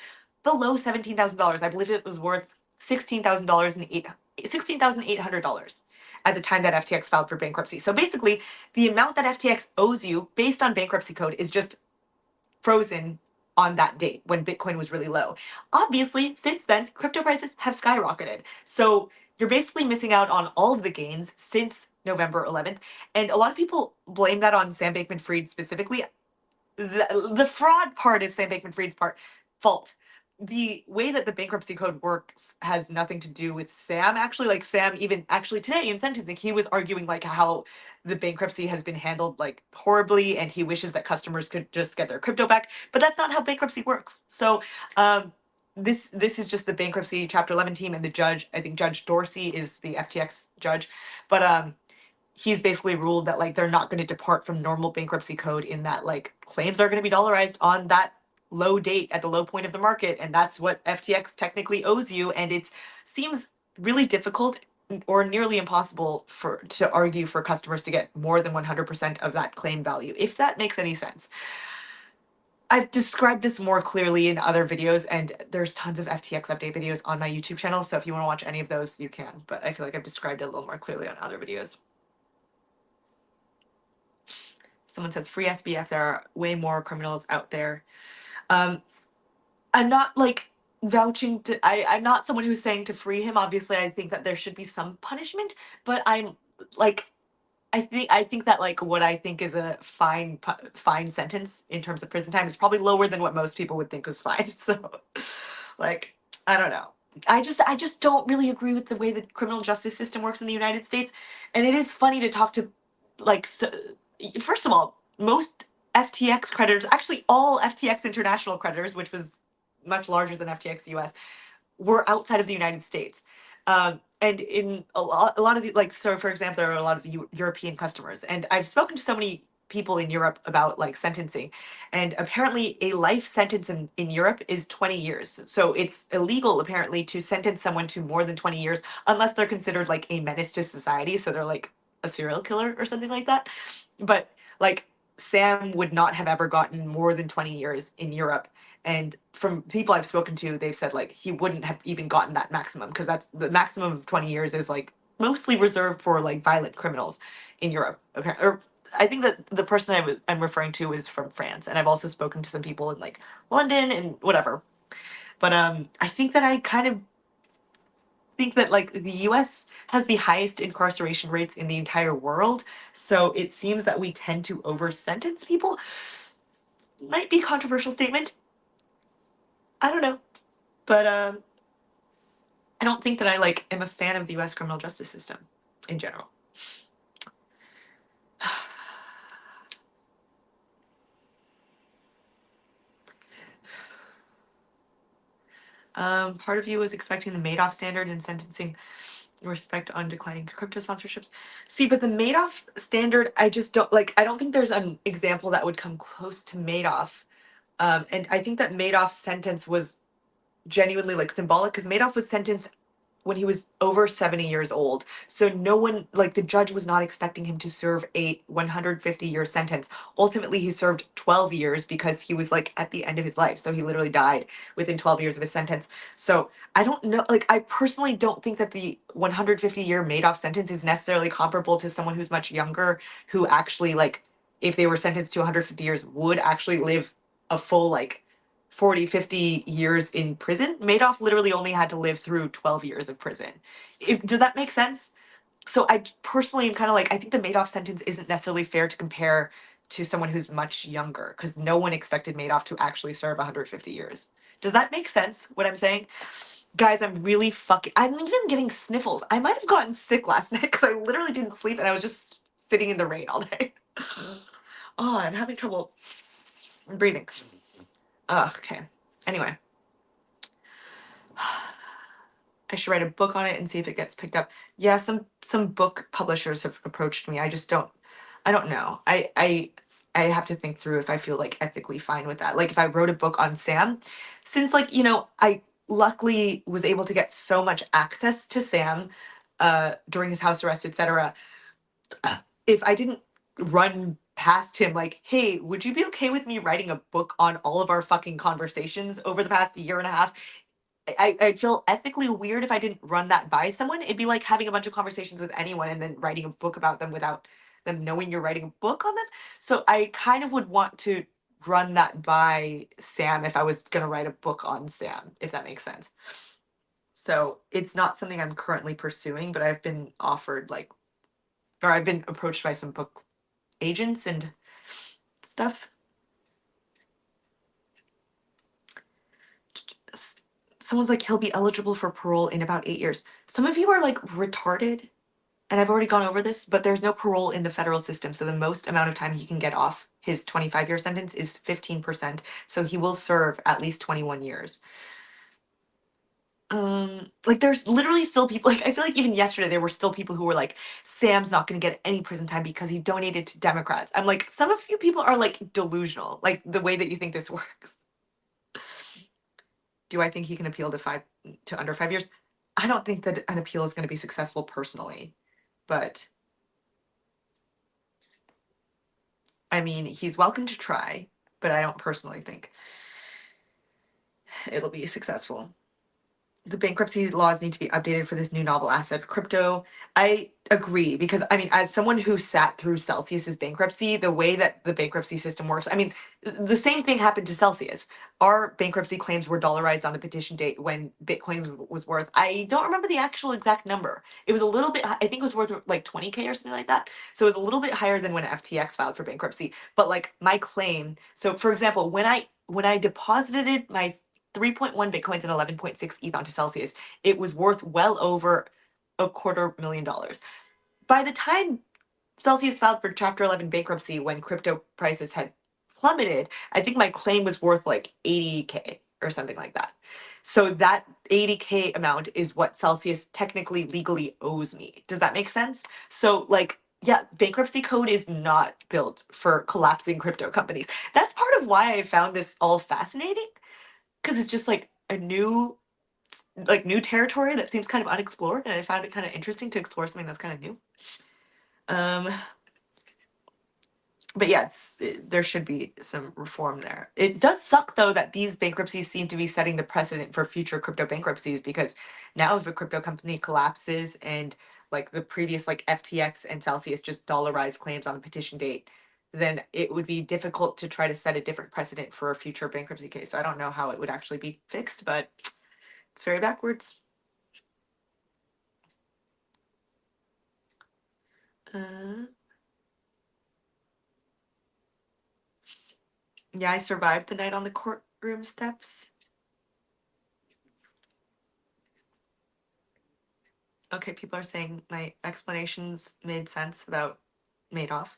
below $17,000. I believe it was worth $16,800 at the time that FTX filed for bankruptcy. So basically, the amount that FTX owes you based on bankruptcy code is just frozen on that date when Bitcoin was really low. Obviously, since then, crypto prices have skyrocketed. So you're basically missing out on all of the gains since November 11th. And a lot of people blame that on Sam Bankman Fried specifically. The fraud part is Sam Bankman Fried's fault. The way that the bankruptcy code works has nothing to do with Sam. Actually, like Sam, even actually today in sentencing, he was arguing like how the bankruptcy has been handled like horribly, and he wishes that customers could just get their crypto back. But that's not how bankruptcy works. So this is just the bankruptcy Chapter 11 team and the judge. I think Judge Dorsey is the FTX judge, but he's basically ruled that like they're not going to depart from normal bankruptcy code in that like claims are going to be dollarized on that low date at the low point of the market, and that's what FTX technically owes you. And it seems really difficult or nearly impossible to argue for customers to get more than 100% of that claim value, if that makes any sense. I've described this more clearly in other videos, and there's tons of FTX update videos on my YouTube channel, so if you want to watch any of those, you can, but I feel like I've described it a little more clearly on other videos. Someone says free SBF. There are way more criminals out there. Um, I'm not like vouching to. I'm not someone who's saying to free him. Obviously, I think that there should be some punishment, but I'm like. I think that like what I think is a fine sentence in terms of prison time is probably lower than what most people would think was fine. So, like, I don't know. I just don't really agree with the way the criminal justice system works in the United States. And it is funny to talk to, like, so, first of all, most FTX creditors, actually all FTX international creditors, which was much larger than FTX US, were outside of the United States. And in a lot of the, like, so for example, there are a lot of European customers, and I've spoken to so many people in Europe about like sentencing, and apparently a life sentence in Europe is 20 years. So it's illegal apparently to sentence someone to more than 20 years unless they're considered like a menace to society. So they're like a serial killer or something like that. But like Sam would not have ever gotten more than 20 years in Europe. And from people I've spoken to, they've said like he wouldn't have even gotten that maximum because that's the maximum of 20 years is like mostly reserved for like violent criminals in Europe. Or I think that the person I'm referring to is from France, and I've also spoken to some people in like London and whatever. But I think that I kind of think that like the US has the highest incarceration rates in the entire world. So it seems that we tend to over sentence people. Might be controversial statement. I don't know. But I don't think that I like am a fan of the US criminal justice system in general. Part of you was expecting the Madoff standard in sentencing respect on declining crypto sponsorships. See, but the Madoff standard, I just don't like. I don't think there's an example that would come close to Madoff. And I think that Madoff's sentence was genuinely like symbolic because Madoff was sentenced when he was over 70 years old. So no one, like the judge was not expecting him to serve a 150-year sentence. Ultimately, he served 12 years because he was like at the end of his life. So he literally died within 12 years of his sentence. So I don't know, like I personally don't think that the 150-year Madoff sentence is necessarily comparable to someone who's much younger who actually like if they were sentenced to 150 years would actually live a full like 40, 50 years in prison. Madoff literally only had to live through 12 years of prison. Does that make sense? So I personally am kind of like, I think the Madoff sentence isn't necessarily fair to compare to someone who's much younger because no one expected Madoff to actually serve 150 years. Does that make sense, what I'm saying? Guys, I'm even getting sniffles. I might have gotten sick last night because I literally didn't sleep and I was just sitting in the rain all day. Oh, I'm having trouble breathing. Ugh, okay. Anyway. I should write a book on it and see if it gets picked up. Yeah, some book publishers have approached me. I don't know. I have to think through if I feel like ethically fine with that. Like if I wrote a book on Sam, since like, I luckily was able to get so much access to Sam during his house arrest, etc. If I didn't run past him like, hey, would you be okay with me writing a book on all of our fucking conversations over the past year and a half? I'd feel ethically weird if I didn't run that by someone. It'd be like having a bunch of conversations with anyone and then writing a book about them without them knowing you're writing a book on them. So I kind of would want to run that by Sam if I was going to write a book on Sam, if that makes sense. So it's not something I'm currently pursuing, but I've been offered like, or I've been approached by some book agents and stuff. Someone's like, he'll be eligible for parole in about 8 years. Some of you are like retarded, and I've already gone over this, but there's no parole in the federal system. So the most amount of time he can get off his 25-year sentence is 15%. So he will serve at least 21 years. Like there's literally still people like I feel like even yesterday there were still people who were like, Sam's not gonna get any prison time because he donated to Democrats. I'm like, some of you people are like delusional, like the way that you think this works. Do I think he can appeal to under 5 years? I don't think that an appeal is going to be successful personally, but I mean, he's welcome to try, but I don't personally think it'll be successful. The bankruptcy laws need to be updated for this new novel asset crypto. I agree because I mean, as someone who sat through Celsius's bankruptcy, the way that the bankruptcy system works, I mean, the same thing happened to Celsius. Our bankruptcy claims were dollarized on the petition date when Bitcoin was worth, I don't remember the actual exact number. It was a little bit, I think it was worth like 20K or something like that. So it was a little bit higher than when FTX filed for bankruptcy. But like my claim, so for example, when I deposited my 3.1 Bitcoins and 11.6 ETH onto Celsius, it was worth well over $250,000. By the time Celsius filed for Chapter 11 bankruptcy when crypto prices had plummeted, I think my claim was worth like 80K or something like that. So that 80K amount is what Celsius technically legally owes me. Does that make sense? So like yeah, bankruptcy code is not built for collapsing crypto companies. That's part of why I found this all fascinating because it's just like a new territory that seems kind of unexplored, and I found it kind of interesting to explore something that's kind of new. Um but yeah, there should be some reform there. It does suck though that these bankruptcies seem to be setting the precedent for future crypto bankruptcies because now if a crypto company collapses and like the previous like FTX and Celsius just dollarized claims on a petition date, then it would be difficult to try to set a different precedent for a future bankruptcy case. So I don't know how it would actually be fixed, but it's very backwards. Uh, yeah, I survived the night on the courtroom steps. Okay, people are saying my explanations made sense about Madoff.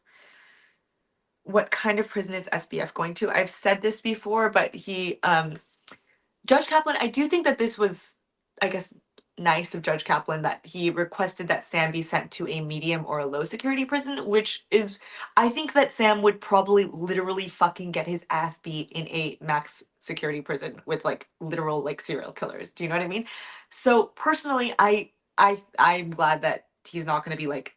What kind of prison is SBF going to? I've said this before, but Judge Kaplan, I do think that this was, I guess, nice of Judge Kaplan that he requested that Sam be sent to a medium or a low security prison, which is, I think that Sam would probably literally fucking get his ass beat in a max security prison with like literal like serial killers. Do you know what I mean? So personally, I'm glad that he's not going to be like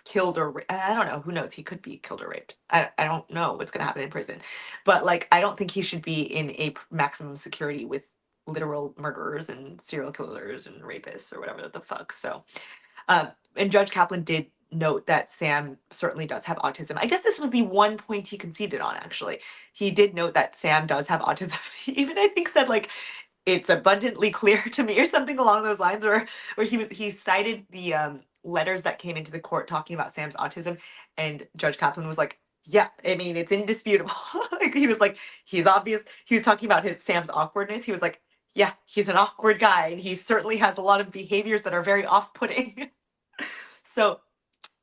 killed or I don't know, who knows, he could be killed or raped. I don't know what's going to happen in prison, but like I don't think he should be in a maximum security with literal murderers and serial killers and rapists or whatever the fuck. So and Judge Kaplan did note that Sam certainly does have autism. I guess this was the one point he conceded on, actually. He did note that Sam does have autism. He even I think said like it's abundantly clear to me or something along those lines, where he cited the letters that came into the court talking about Sam's autism, and Judge Kaplan was like, yeah, I mean it's indisputable. Like he was like, he's obvious. He was talking about his Sam's awkwardness. He was like, yeah, he's an awkward guy and he certainly has a lot of behaviors that are very off-putting. So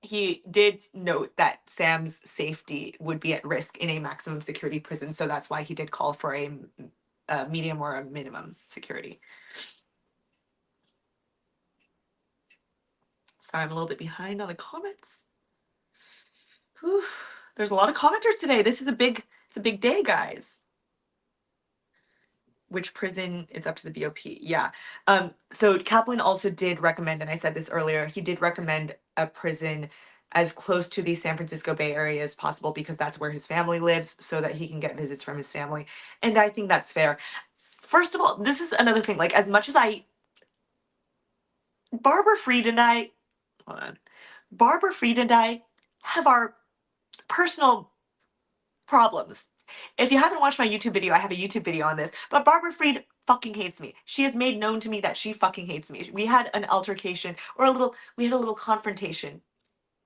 he did note that Sam's safety would be at risk in a maximum security prison, so that's why he did call for a medium or a minimum security. Sorry, I'm a little bit behind on the comments. Whew. There's a lot of commenters today. It's a big day, guys. Which prison? It's up to the BOP. Yeah. So Kaplan also did recommend, and I said this earlier, he did recommend a prison as close to the San Francisco Bay Area as possible because that's where his family lives, so that he can get visits from his family. And I think that's fair. First of all, this is another thing. Like, as much as Barbara Fried and I, hold on, Barbara Fried and I have our personal problems. If you haven't watched my YouTube video, I have a YouTube video on this. But Barbara Fried fucking hates me. She has made known to me that she fucking hates me. We had an altercation or we had a little confrontation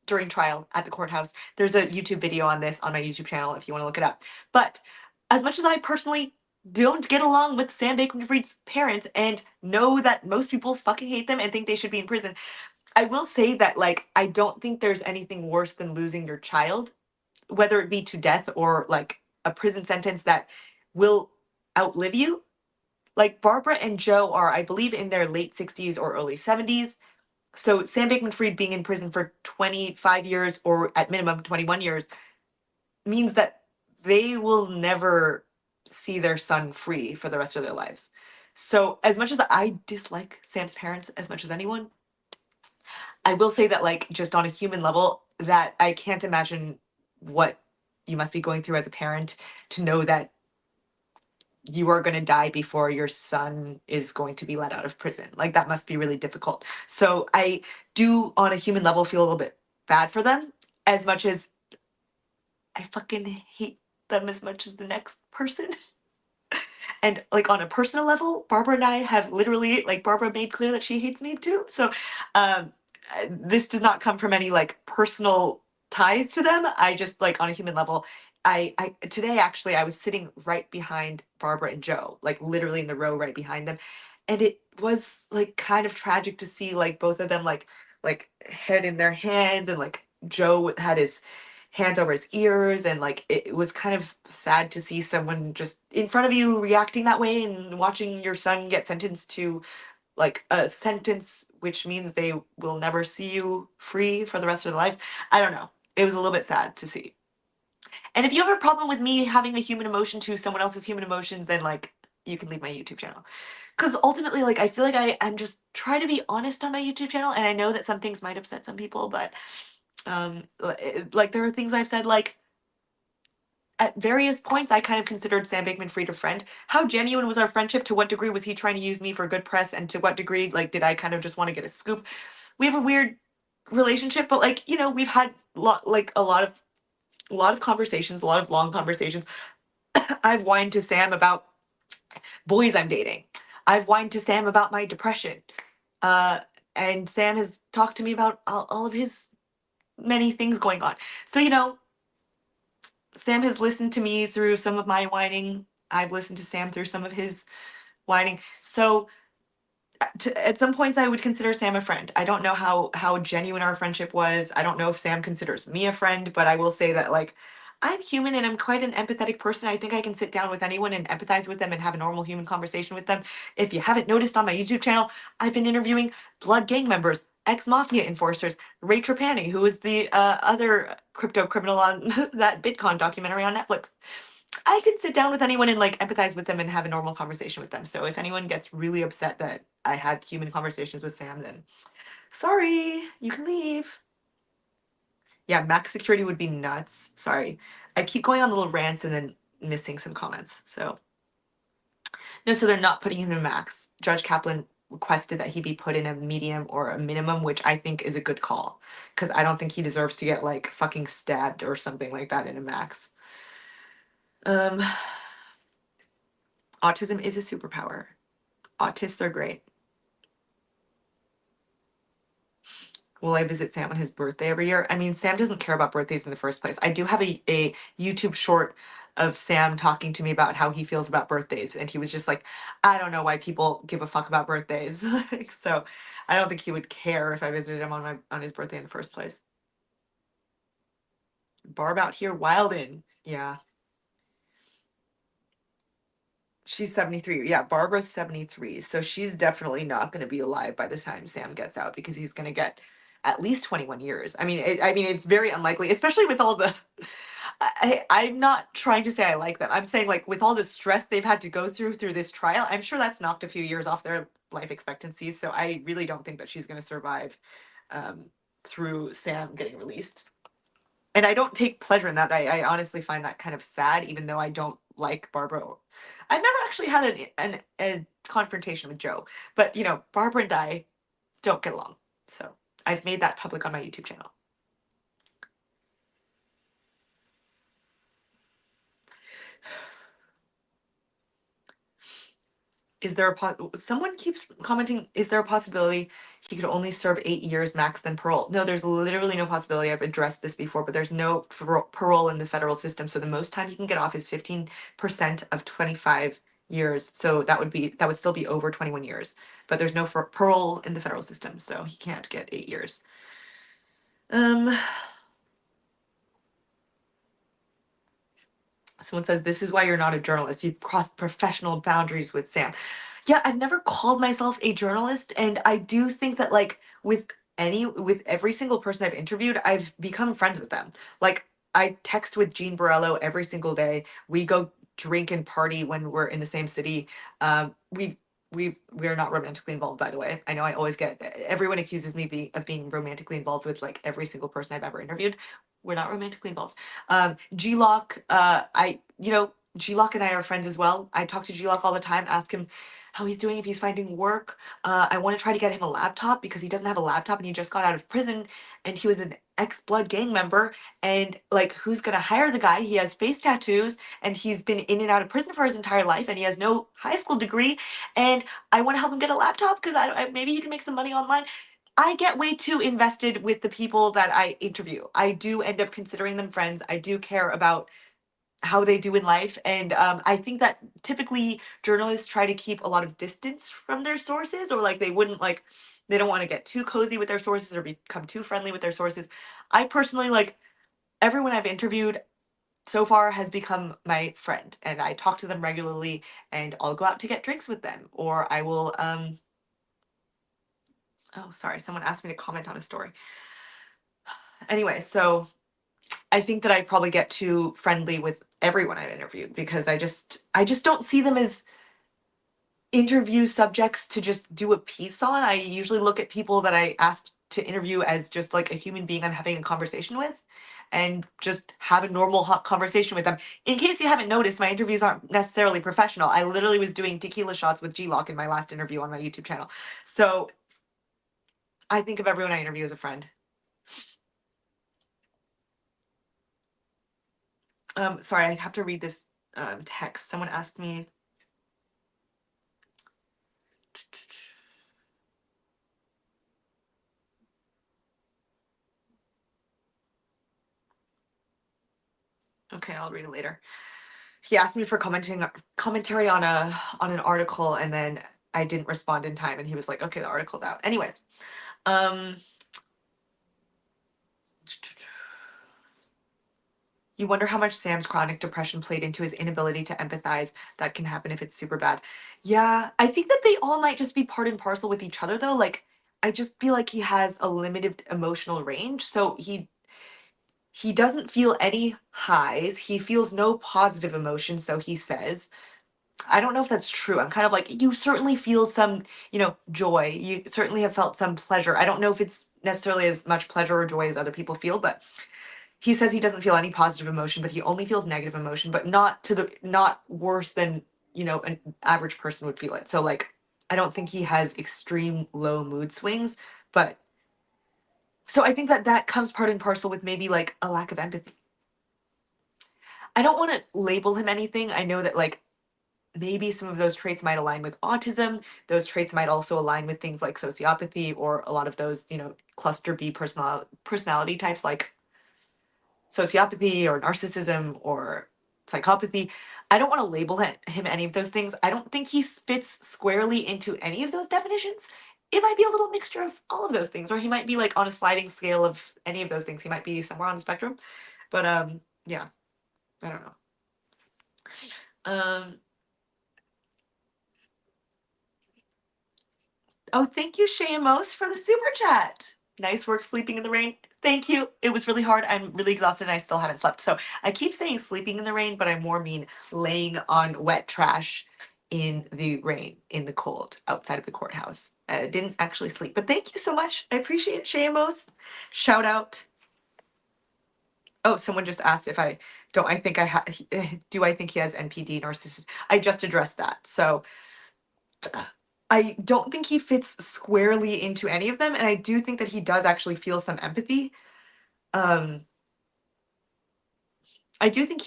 during trial at the courthouse. There's a YouTube video on this on my YouTube channel if you want to look it up. But as much as I personally don't get along with Sam Bankman-Fried's parents and know that most people fucking hate them and think they should be in prison, I will say that like I don't think there's anything worse than losing your child, whether it be to death or like a prison sentence that will outlive you. Like Barbara and Joe are, I believe, in their late 60s or early 70s. So Sam Bankman-Fried being in prison for 25 years or at minimum 21 years means that they will never see their son free for the rest of their lives. So as much as I dislike Sam's parents as much as anyone, I will say that like just on a human level that I can't imagine what you must be going through as a parent to know that you are going to die before your son is going to be let out of prison. Like that must be really difficult. So I do on a human level feel a little bit bad for them as much as I fucking hate them as much as the next person. And like on a personal level, Barbara and I have literally like Barbara made clear that she hates me too. So this does not come from any like personal ties to them. I just like on a human level, I today actually I was sitting right behind Barbara and Joe, like literally in the row right behind them, and it was like kind of tragic to see like both of them like head in their hands, and like Joe had his hands over his ears, and like it was kind of sad to see someone just in front of you reacting that way and watching your son get sentenced to like a sentence which means they will never see you free for the rest of their lives. I don't know. It was a little bit sad to see. And if you have a problem with me having a human emotion to someone else's human emotions, then like you can leave my YouTube channel. Because ultimately, like I feel like I'm just trying to be honest on my YouTube channel, and I know that some things might upset some people, but like there are things I've said like at various points I kind of considered Sam Bankman-Fried a friend. How genuine was our friendship? To what degree was he trying to use me for good press? And to what degree like did I kind of just want to get a scoop? We have a weird relationship, but like, you know, we've had like a lot of conversations, a lot of long conversations. I've whined to Sam about boys I'm dating. I've whined to Sam about my depression. Uh, and Sam has talked to me about all of his many things going on. So, you know, Sam has listened to me through some of my whining. I've listened to Sam through some of his whining. So, at some points I would consider Sam a friend. I don't know how genuine our friendship was. I don't know if Sam considers me a friend, but I will say that like I'm human and I'm quite an empathetic person. I think I can sit down with anyone and empathize with them and have a normal human conversation with them. If you haven't noticed on my YouTube channel, I've been interviewing blood gang members, ex-mafia enforcers, Ray Trapani, who is the other crypto criminal on that Bitcoin documentary on Netflix. I could sit down with anyone and like empathize with them and have a normal conversation with them. So if anyone gets really upset that I had human conversations with Sam, then sorry, you can leave. Yeah, max security would be nuts. Sorry. I keep going on little rants and then missing some comments. So no, so they're not putting him in max. Judge Kaplan requested that he be put in a medium or a minimum, which I think is a good call. Because I don't think he deserves to get like fucking stabbed or something like that in a max. Um Autism is a superpower. Autists are great. Will I visit Sam on his birthday every year? I mean, Sam doesn't care about birthdays in the first place. I do have a YouTube short of Sam talking to me about how he feels about birthdays. And he was just like, I don't know why people give a fuck about birthdays. Like, so I don't think he would care if I visited him on his birthday in the first place. Barb out here wildin'. Yeah. She's 73. Yeah, Barbara's 73. So she's definitely not going to be alive by the time Sam gets out because he's going to get at least 21 years. I mean it's very unlikely, especially with all the I'm not trying to say I like them. I'm saying like with all the stress they've had to go through this trial, I'm sure that's knocked a few years off their life expectancies. So I really don't think that she's going to survive um, through Sam getting released. And I don't take pleasure in that. I honestly find that kind of sad, even though I don't like Barbara. I've never actually had a confrontation with Joe, but you know, Barbara and I don't get along. So I've made that public on my YouTube channel. Is there someone keeps commenting, is there a possibility he could only serve 8 years max than parole? No, there's literally no possibility. I've addressed this before, but there's no parole in the federal system. So the most time he can get off is 15% of 25 years. So that would still be over 21 years, but there's no parole in the federal system. So he can't get 8 years. Um, Someone says, this is why you're not a journalist. You've crossed professional boundaries with Sam. Yeah, I've never called myself a journalist. And I do think that like with every single person I've interviewed, I've become friends with them. Like I text with Jean Borello every single day. We go drink and party when we're in the same city. We are not romantically involved, by the way. I know I always get everyone accuses me of being romantically involved with like every single person I've ever interviewed. We're not romantically involved. G-Lock, G-Lock and I are friends as well. I talk to G-Lock all the time, ask him how he's doing, if he's finding work. I want to try to get him a laptop because he doesn't have a laptop and he just got out of prison and he was an ex-blood gang member. And like, who's going to hire the guy? He has face tattoos and he's been in and out of prison for his entire life and he has no high school degree. And I want to help him get a laptop because maybe he can make some money online. I get way too invested with the people that I interview. I do end up considering them friends. I do care about how they do in life. And I think that typically journalists try to keep a lot of distance from their sources, or like they wouldn't like, they don't want to get too cozy with their sources or become too friendly with their sources. I personally like everyone I've interviewed so far has become my friend, and I talk to them regularly, and I'll go out to get drinks with them, or I will oh sorry, someone asked me to comment on a story. Anyway, so I think that I probably get too friendly with everyone I've interviewed because I just don't see them as interview subjects to just do a piece on. I usually look at people that I asked to interview as just like a human being I'm having a conversation with, and just have a normal hot conversation with them. In case you haven't noticed, my interviews aren't necessarily professional. I literally was doing tequila shots with G-Lock in my last interview on my YouTube channel. So I think of everyone I interview as a friend. Sorry, I have to read this text. Someone asked me. Okay, I'll read it later. He asked me for commentary on an article, and then I didn't respond in time, and he was like, "Okay, the article's out." Anyways, um, you wonder how much Sam's chronic depression played into his inability to empathize. That can happen if it's super bad. Yeah, I think that they all might just be part and parcel with each other, though. Like, I just feel like he has a limited emotional range, so he doesn't feel any highs. He feels no positive emotion, so he says. I don't know if that's true. I'm kind of like, you certainly feel some, joy. You certainly have felt some pleasure. I don't know if it's necessarily as much pleasure or joy as other people feel, but he says he doesn't feel any positive emotion, but he only feels negative emotion, but not worse than, an average person would feel it. So like, I don't think he has extreme low mood swings, but so I think that that comes part and parcel with maybe like a lack of empathy. I don't want to label him anything. I know that like maybe some of those traits might align with autism. Those traits might also align with things like sociopathy, or a lot of those, cluster B personality types like sociopathy or narcissism or psychopathy. I don't want to label him any of those things. I don't think he fits squarely into any of those definitions. It might be a little mixture of all of those things, or he might be like on a sliding scale of any of those things. He might be somewhere on the spectrum. But yeah, I don't know. Um, Oh, thank you, Shamos, for the super chat. Nice work sleeping in the rain. Thank you. It was really hard. I'm really exhausted and I still haven't slept. So I keep saying sleeping in the rain, but I more mean laying on wet trash in the rain, in the cold, outside of the courthouse. I didn't actually sleep, but thank you so much. I appreciate it, Shamos. Shout out. Oh, someone just asked if I don't, I think I have, do I think he has NPD narcissism? I just addressed that. So I don't think he fits squarely into any of them, and I do think that he does actually feel some empathy. Um, I do think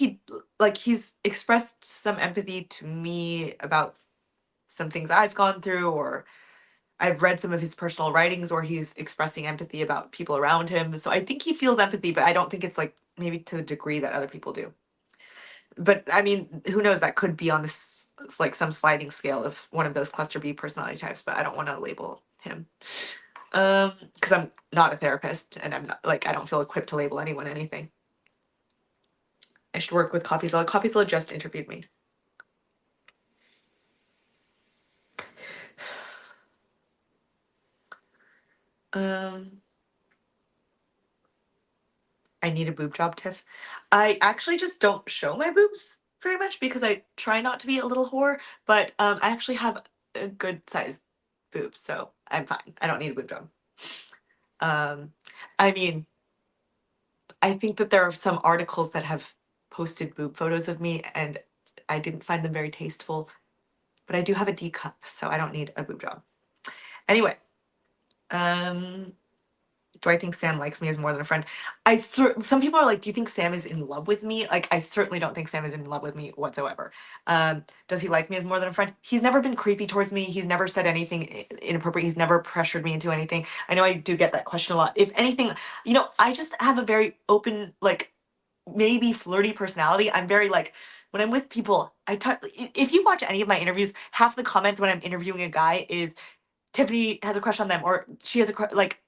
he's expressed some empathy to me about some things I've gone through, or I've read some of his personal writings where he's expressing empathy about people around him. So I think he feels empathy, but I don't think it's like maybe to the degree that other people do. But I mean, who knows? That could be on this like some sliding scale of one of those cluster B personality types, but I don't want to label him. Because I'm not a therapist, and I'm not like, I don't feel equipped to label anyone anything. I should work with Copyzilla. Copyzilla just interviewed me. Um, I need a boob job, Tiff. I actually just don't show my boobs very much because I try not to be a little whore, but I actually have a good size boobs, so I'm fine. I don't need a boob job. Um, I mean, I think that there are some articles that have posted boob photos of me, and I didn't find them very tasteful, but I do have a D cup, so I don't need a boob job. Anyway, um, do I think Sam likes me as more than a friend? Some people are like, do you think Sam is in love with me? Like, I certainly don't think Sam is in love with me whatsoever. Does he like me as more than a friend? He's never been creepy towards me. He's never said anything inappropriate. He's never pressured me into anything. I know I do get that question a lot. If anything, I just have a very open, like, maybe flirty personality. I'm very like, when I'm with people, if you watch any of my interviews, half the comments when I'm interviewing a guy is Tiffany has a crush on them, or she has a like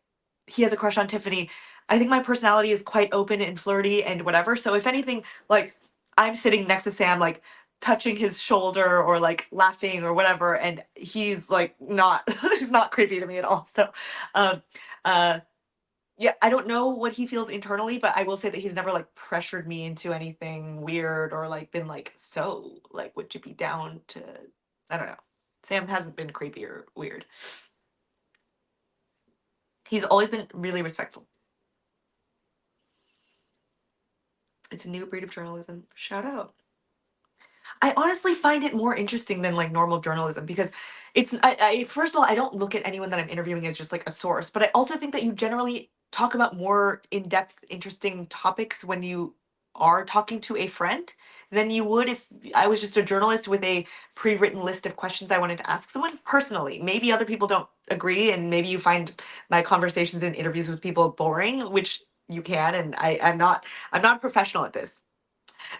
he has a crush on Tiffany. I think my personality is quite open and flirty and whatever. So if anything, like I'm sitting next to Sam, like touching his shoulder or like laughing or whatever, and he's like not he's not creepy to me at all. So um uh yeah, I don't know what he feels internally, but I will say that he's never like pressured me into anything weird or like been like, so like would you be down to, I don't know. Sam hasn't been creepy or weird. He's always been really respectful. It's a new breed of journalism. Shout out. I honestly find it more interesting than like normal journalism because I first of all, I don't look at anyone that I'm interviewing as just like a source, but I also think that you generally talk about more in-depth, interesting topics when you are talking to a friend than you would if I was just a journalist with a pre-written list of questions I wanted to ask someone personally. Maybe other people don't agree, and maybe you find my conversations and interviews with people boring, which you can, and I'm not a professional at this,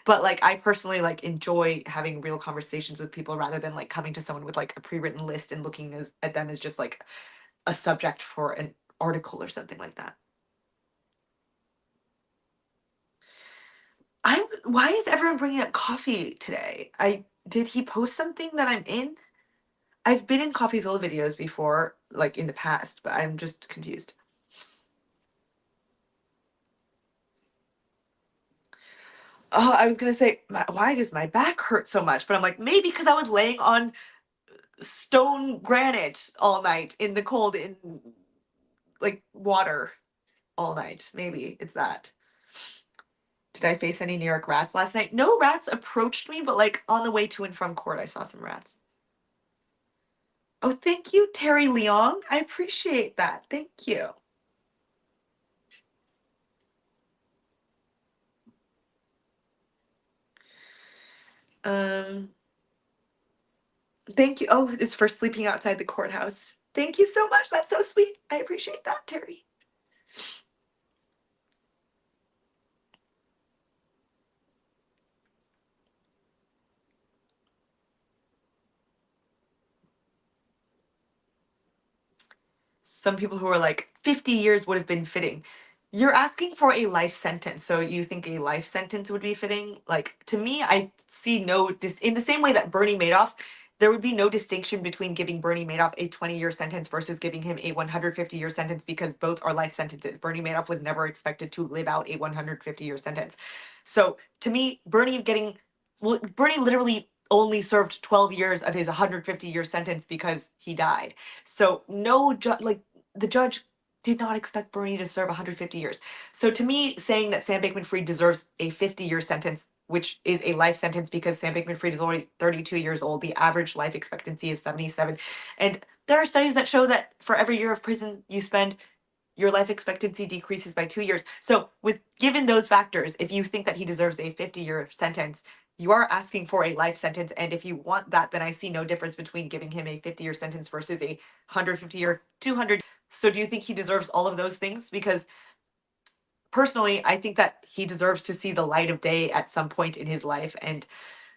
but like I personally like enjoy having real conversations with people rather than like coming to someone with like a pre-written list and looking at them as just like a subject for an article or something like that. Why is everyone bringing up coffee today? I did he post something that I'm in? I've been in CoffeeZilla videos before, like in the past, but I'm just confused. Oh, I was gonna say, why does my back hurt so much? But I'm like, maybe because I was laying on stone granite all night in the cold in like water all night. Maybe it's that. Did I face any New York rats last night? No rats approached me, but like on the way to and from court, I saw some rats. Oh, thank you, Terry Leong. I appreciate that. Thank you. Um, thank you. Oh, it's for sleeping outside the courthouse. Thank you so much. That's so sweet. I appreciate that, Terry. Some people who are like 50 years would have been fitting. You're asking for a life sentence, so you think a life sentence would be fitting? Like to me, I see in the same way that Bernie Madoff, there would be no distinction between giving Bernie Madoff a 20-year sentence versus giving him a 150-year sentence because both are life sentences. Bernie Madoff was never expected to live out a 150-year sentence. So to me, Bernie literally only served 12 years of his 150-year sentence because he died. So no like the judge did not expect Bernie to serve 150 years. So to me, saying that Sam Bankman-Fried deserves a 50-year sentence, which is a life sentence because Sam Bankman-Fried is already 32 years old, the average life expectancy is 77. And there are studies that show that for every year of prison you spend, your life expectancy decreases by 2 years. So, with given those factors, if you think that he deserves a 50-year sentence, you are asking for a life sentence. And if you want that, then I see no difference between giving him a 50-year sentence versus a 150-year, 200. So, do you think he deserves all of those things? Because personally, I think that he deserves to see the light of day at some point in his life. And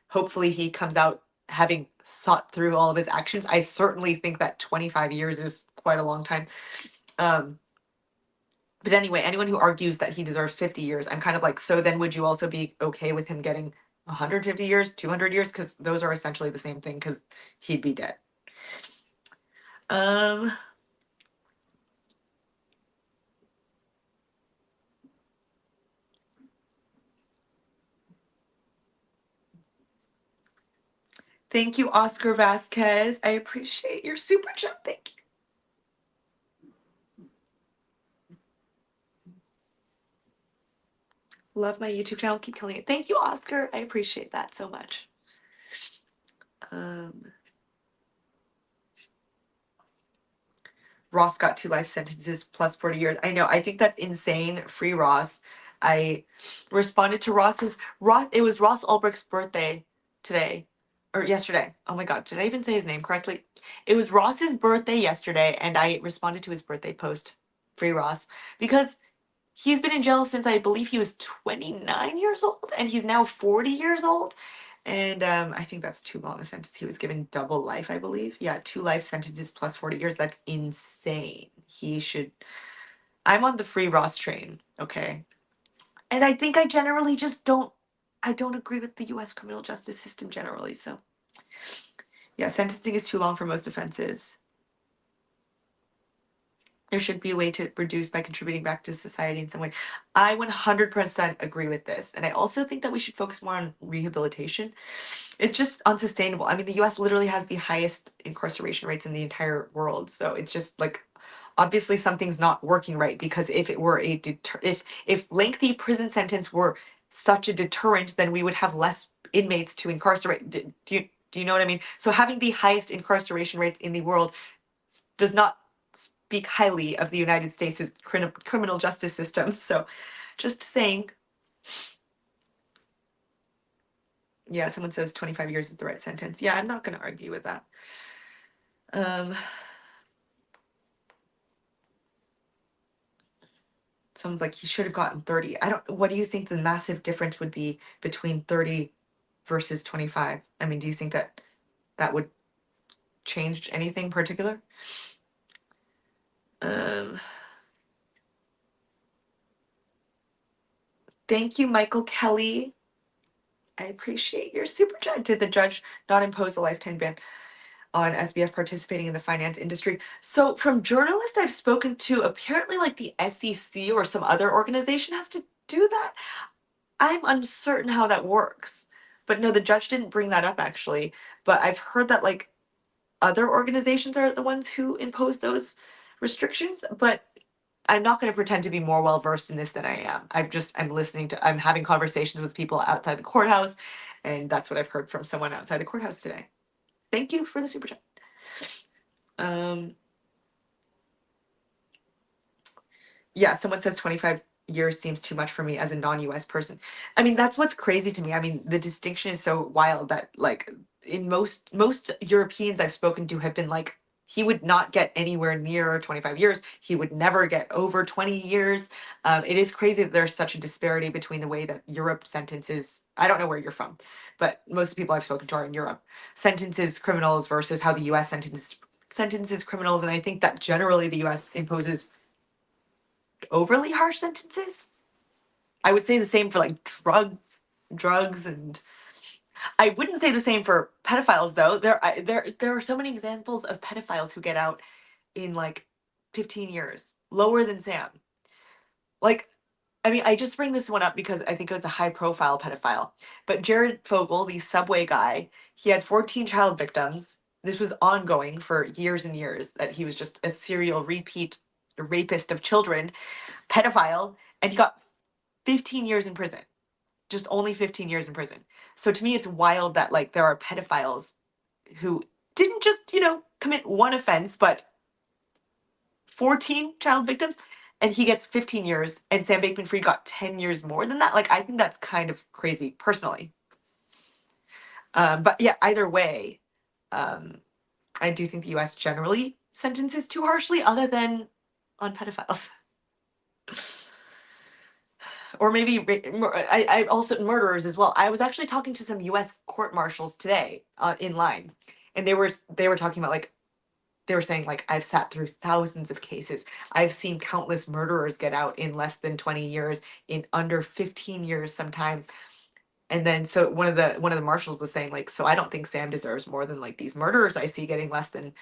hopefully, he comes out having thought through all of his actions. I certainly think that 25 years is quite a long time. Um, But anyway, anyone who argues that he deserves 50 years, I'm kind of like, so then would you also be okay with him getting 150 years, 200 years? Because those are essentially the same thing because he'd be dead. Um, thank you, Oscar Vasquez. I appreciate your super chat. Thank you. Love my YouTube channel. Keep killing it. Thank you, Oscar. I appreciate that so much. Um, Ross got 2 life sentences plus 40 years. I know. I think that's insane. Free Ross. I responded to Ross. It was Ross Ulbricht's birthday today or yesterday. Oh my God. Did I even say his name correctly? It was Ross's birthday yesterday, and I responded to his birthday post, Free Ross, because He's been in jail since I believe he was 29 years old, and he's now 40 years old. And I think that's too long a sentence. He was given double life, I believe. Yeah, 2 life sentences plus 40 years. That's insane. He should. I'm on the free Ross train, okay? And I think I generally just don't. I don't agree with the US criminal justice system generally. So, yeah, sentencing is too long for most offenses. There should be a way to reduce by contributing back to society in some way. I 100% agree with this. And I also think that we should focus more on rehabilitation. It's just unsustainable. I mean, the US literally has the highest incarceration rates in the entire world. So it's just like obviously something's not working right, because if it were a if lengthy prison sentence were such a deterrent, then we would have less inmates to incarcerate. Do you know what I mean? So having the highest incarceration rates in the world does not speak highly of the United States' criminal justice system. So just saying. Yeah, someone says 25 years is the right sentence. Yeah, I'm not going to argue with that. Someone's like, he should have gotten 30. What do you think the massive difference would be between 30 versus 25? I mean, do you think that that would change anything particular? Um, Thank you, Michael Kelly. I appreciate your super chat. Did the judge not impose a lifetime ban on SBF participating in the finance industry? So, from journalists I've spoken to, apparently, like the SEC or some other organization has to do that. I'm uncertain how that works. But no, the judge didn't bring that up actually. But I've heard that like other organizations are the ones who impose those restrictions. But I'm not going to pretend to be more well versed in this than I am. I'm having conversations with people outside the courthouse, and that's what I've heard from someone outside the courthouse today. Thank you for the super chat. Yeah, someone says 25 years seems too much for me as a non-US person. I mean, that's what's crazy to me. I mean, the distinction is so wild that like in most Europeans I've spoken to have been like he would not get anywhere near 25 years. He would never get over 20 years. It is crazy that there's such a disparity between the way that Europe sentences. I don't know where you're from, but most of the people I've spoken to are in Europe. Sentences criminals versus how the US sentences criminals, and I think that generally the US imposes overly harsh sentences. I would say the same for like drugs, and I wouldn't say the same for pedophiles though. There are so many examples of pedophiles who get out in like 15 years, lower than Sam. Like, I mean, I just bring this one up because I think it was a high profile pedophile. But Jared Fogle, the Subway guy, he had 14 child victims. This was ongoing for years and years, that he was just a serial repeat rapist of children, pedophile, and he got 15 years in prison. Just only 15 years in prison. So to me, it's wild that like there are pedophiles who didn't just, commit one offense, but 14 child victims, and he gets 15 years, and Sam Bankman-Fried got 10 years more than that. Like, I think that's kind of crazy personally. But yeah, either way, I do think the US generally sentences too harshly, other than on pedophiles. Or maybe I also murderers as well. I was actually talking to some U.S. court marshals today in line, and they were talking about like they were saying like I've sat through thousands of cases. I've seen countless murderers get out in less than 20 years, in under 15 years sometimes. And then so one of the marshals was saying like, so I don't think Sam deserves more than like these murderers I see getting less than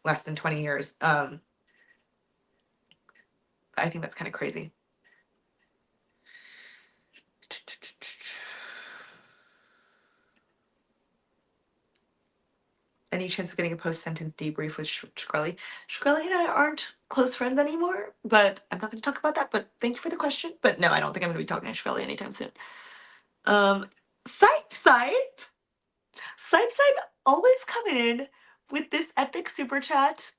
20 years. I think that's kind of crazy. Any chance of getting a post-sentence debrief with Shkreli? Shkreli and I aren't close friends anymore, but I'm not going to talk about that. But thank you for the question. But no, I don't think I'm going to be talking to Shkreli anytime soon. Sipe, always coming in with this epic super chat.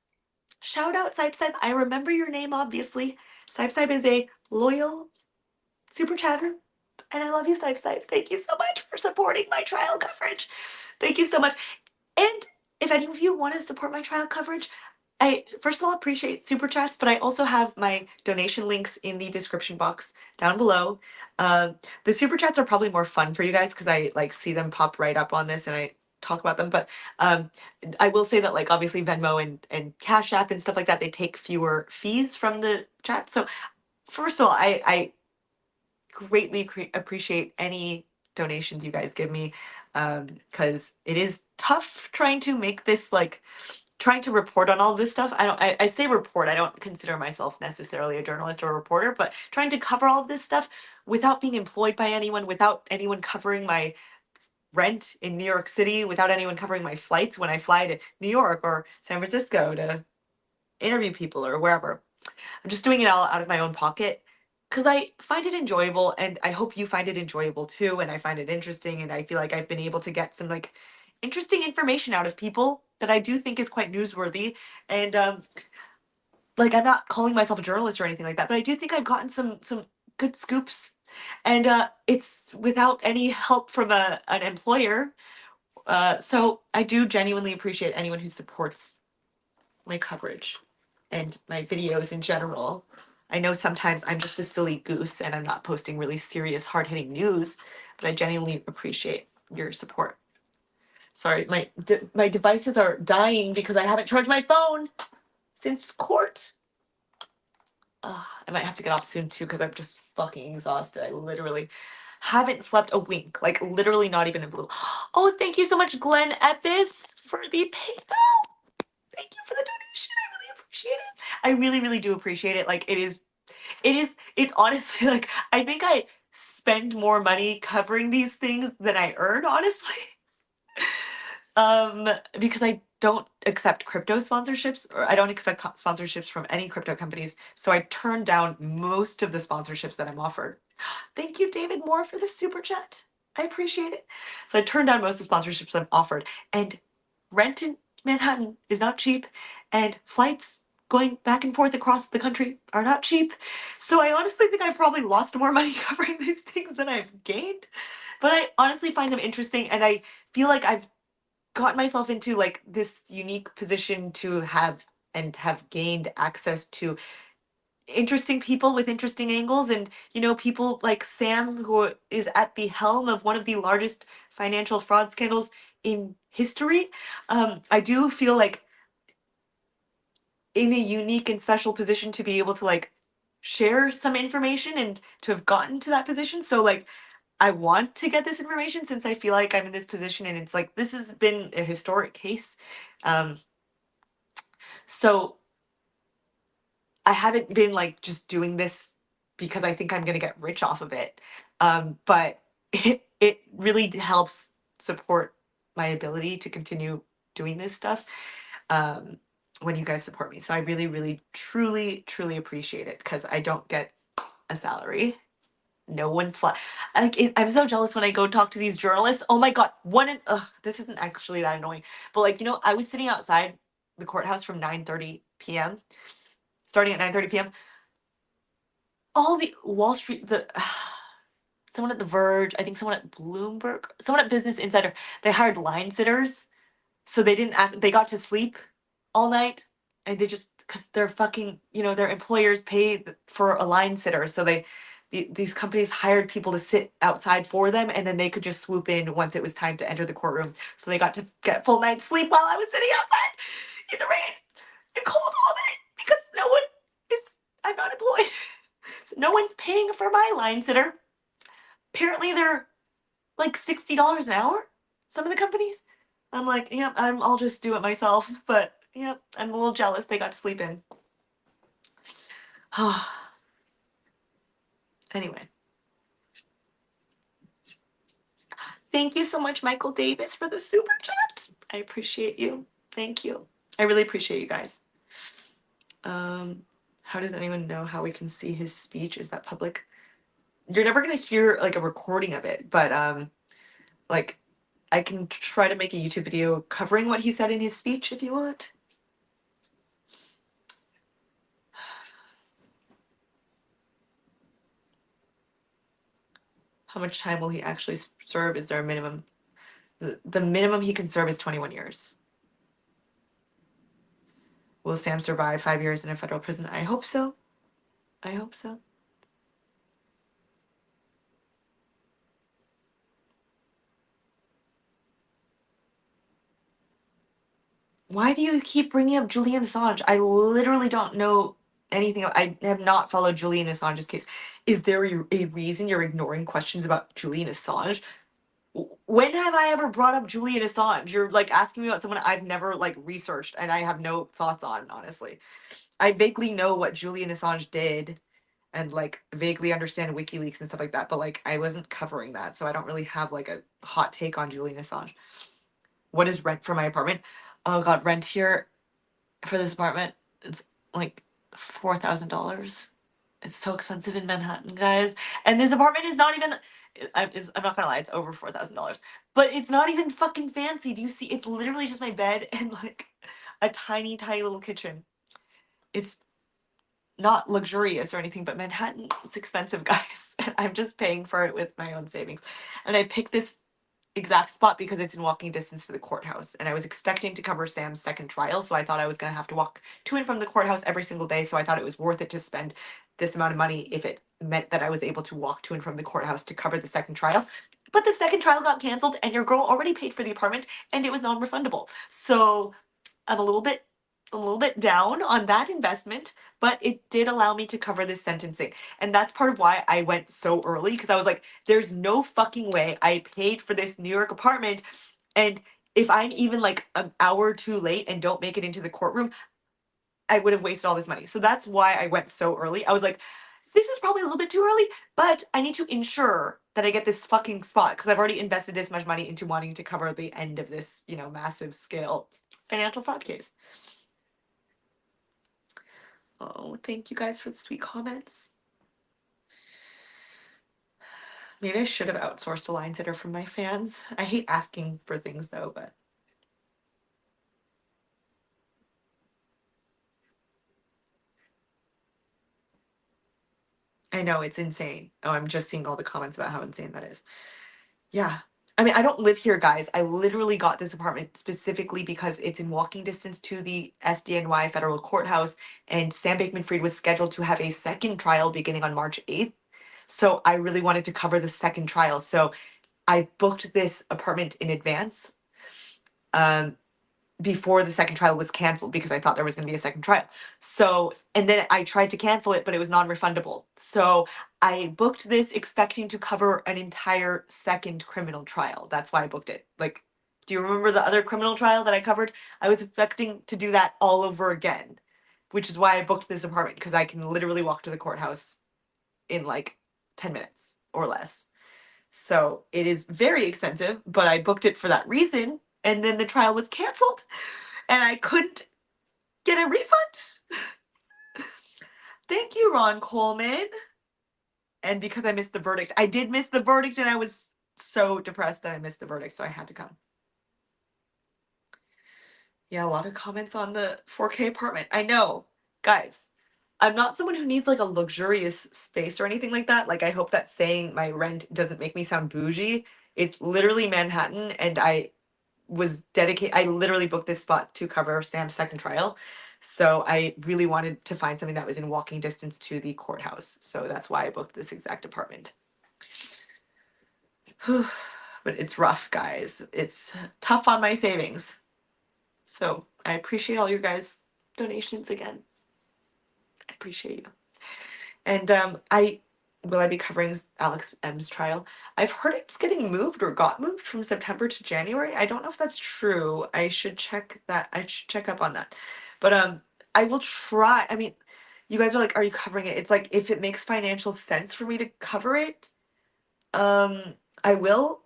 Shout out Sipe. I remember your name, obviously. Sipe is a loyal super chatter, and I love you, Sipe. Thank you so much for supporting my trial coverage. Thank you so much. And if any of you want to support my trial coverage, I first of all appreciate super chats, but I also have my donation links in the description box down below. Uh, the super chats are probably more fun for you guys because I like see them pop right up on this and I talk about them. But um, I will say that like obviously Venmo and Cash App and stuff like that, they take fewer fees from the chat. So first of all, I greatly appreciate any donations you guys give me because it is tough trying to make this like trying to report on all this stuff. I say report, I don't consider myself necessarily a journalist or a reporter, but trying to cover all of this stuff without being employed by anyone, without anyone covering my rent in New York City, without anyone covering my flights when I fly to New York or San Francisco to interview people or wherever. I'm just doing it all out of my own pocket because I find it enjoyable and I hope you find it enjoyable too. And I find it interesting. And I feel like I've been able to get some like interesting information out of people that I do think is quite newsworthy. And like I'm not calling myself a journalist or anything like that, but I do think I've gotten some good scoops. And it's without any help from an employer. So I do genuinely appreciate anyone who supports my coverage and my videos in general. I know sometimes I'm just a silly goose and I'm not posting really serious, hard hitting news, but I genuinely appreciate your support. Sorry, my devices are dying because I haven't charged my phone since court. I might have to get off soon too because I'm just fucking exhausted. I literally haven't slept a wink, like literally not even a blue. Oh, thank you so much, Glenn Epis, for the PayPal. Thank you for the donation. I really appreciate it. I really, really do appreciate it. Like it's honestly like I think I spend more money covering these things than I earn, honestly. Because I don't accept crypto sponsorships or I don't expect sponsorships from any crypto companies. So I turn down most of the sponsorships that I'm offered. Thank you, David Moore, for the super chat. I appreciate it. So I turned down most of the sponsorships I'm offered. And rent in Manhattan is not cheap, and flights going back and forth across the country are not cheap. So I honestly think I've probably lost more money covering these things than I've gained. But I honestly find them interesting, and I feel like I've got myself into like this unique position to have gained access to interesting people with interesting angles and people like Sam who is at the helm of one of the largest financial fraud scandals in history. I do feel like in a unique and special position to be able to like share some information and to have gotten to that position. So like I want to get this information since I feel like I'm in this position and it's like this has been a historic case. Um, so I haven't been like just doing this because I think I'm gonna get rich off of it. But it really helps support my ability to continue doing this stuff um, when you guys support me. So I really, really, truly, truly appreciate it because I don't get a salary. No one's fly. Like I'm so jealous when I go talk to these journalists. Oh my god, this isn't actually that annoying, but like I was sitting outside the courthouse from 9:30 p.m. starting at 9:30 p.m. All the Wall Street, the someone at The Verge, I think someone at Bloomberg, someone at Business Insider, they hired line sitters, so they got to sleep all night, and they just because they're fucking, their employers pay for a line sitter, so these companies hired people to sit outside for them, and then they could just swoop in once it was time to enter the courtroom. So they got to get full night's sleep while I was sitting outside in the rain and cold all day because no one is. I'm not employed. So no one's paying for my line sitter. Apparently they're like $60 an hour, some of the companies. I'm like, yeah, I'll just do it myself. But yeah, I'm a little jealous they got to sleep in. Anyway, thank you so much, Michael Davis, for the super chat. I appreciate you. Thank you. I really appreciate you guys. How does anyone know how we can see his speech? Is that public? You're never gonna hear like a recording of it, but like I can try to make a YouTube video covering what he said in his speech if you want. How much time will he actually serve? Is there a minimum? The minimum he can serve is 21 years. Will Sam survive 5 years in a federal prison? I hope so. I hope so. Why do you keep bringing up Julian Assange? I literally don't know anything. I have not followed Julian Assange's case. Is there a reason you're ignoring questions about Julian Assange? When have I ever brought up Julian Assange? You're like asking me about someone I've never like researched and I have no thoughts on, honestly. I vaguely know what Julian Assange did and like vaguely understand WikiLeaks and stuff like that, but like I wasn't covering that, so I don't really have like a hot take on Julian Assange. What is rent for my apartment? Oh god, rent here for this apartment, it's like $4,000. It's so expensive in Manhattan, guys. And this apartment is not even. I'm not gonna lie, it's over $4,000, but it's not even fucking fancy. Do you see? It's literally just my bed and like a tiny, tiny little kitchen. It's not luxurious or anything, but Manhattan is expensive, guys. And I'm just paying for it with my own savings. And I picked this exact spot because it's in walking distance to the courthouse. And I was expecting to cover Sam's second trial, so I thought I was going to have to walk to and from the courthouse every single day. So I thought it was worth it to spend this amount of money if it meant that I was able to walk to and from the courthouse to cover the second trial. But the second trial got canceled, and your girl already paid for the apartment, and it was non-refundable. So I'm a little bit down on that investment, but it did allow me to cover this sentencing. And that's part of why I went so early, because I was like, there's no fucking way I paid for this New York apartment. And if I'm even like an hour too late and don't make it into the courtroom, I would have wasted all this money. So that's why I went so early. I was like, this is probably a little bit too early, but I need to ensure that I get this fucking spot because I've already invested this much money into wanting to cover the end of this, massive scale financial fraud case. Oh, thank you guys for the sweet comments. Maybe I should have outsourced a line sitter from my fans. I hate asking for things though, but I know it's insane. Oh, I'm just seeing all the comments about how insane that is. Yeah. I mean, I don't live here, guys. I literally got this apartment specifically because it's in walking distance to the SDNY federal courthouse, and Sam Bankman-Fried was scheduled to have a second trial beginning on March 8th. So I really wanted to cover the second trial. So I booked this apartment in advance. Before the second trial was canceled because I thought there was going to be a second trial. So, and then I tried to cancel it, but it was non-refundable. So I booked this expecting to cover an entire second criminal trial. That's why I booked it. Like, do you remember the other criminal trial that I covered? I was expecting to do that all over again, which is why I booked this apartment because I can literally walk to the courthouse in like 10 minutes or less. So it is very expensive, but I booked it for that reason. And then the trial was canceled and I couldn't get a refund. Thank you, Ron Coleman. And because I missed the verdict, I did miss the verdict and I was so depressed that I missed the verdict, so I had to come. Yeah, a lot of comments on the 4K apartment. I know, guys. I'm not someone who needs like a luxurious space or anything like that. Like, I hope that saying my rent doesn't make me sound bougie. It's literally Manhattan, and I was dedicated. I literally booked this spot to cover Sam's second trial. So I really wanted to find something that was in walking distance to the courthouse. So that's why I booked this exact apartment. But it's rough, guys. It's tough on my savings. So I appreciate all your guys' donations again. I appreciate you. And I will I be covering Alex M's trial? I've heard it's getting moved or got moved from September to January. I don't know if that's true. I should check that. I should check up on that. But I will try. I mean, you guys are like, are you covering it? It's like if it makes financial sense for me to cover it, I will.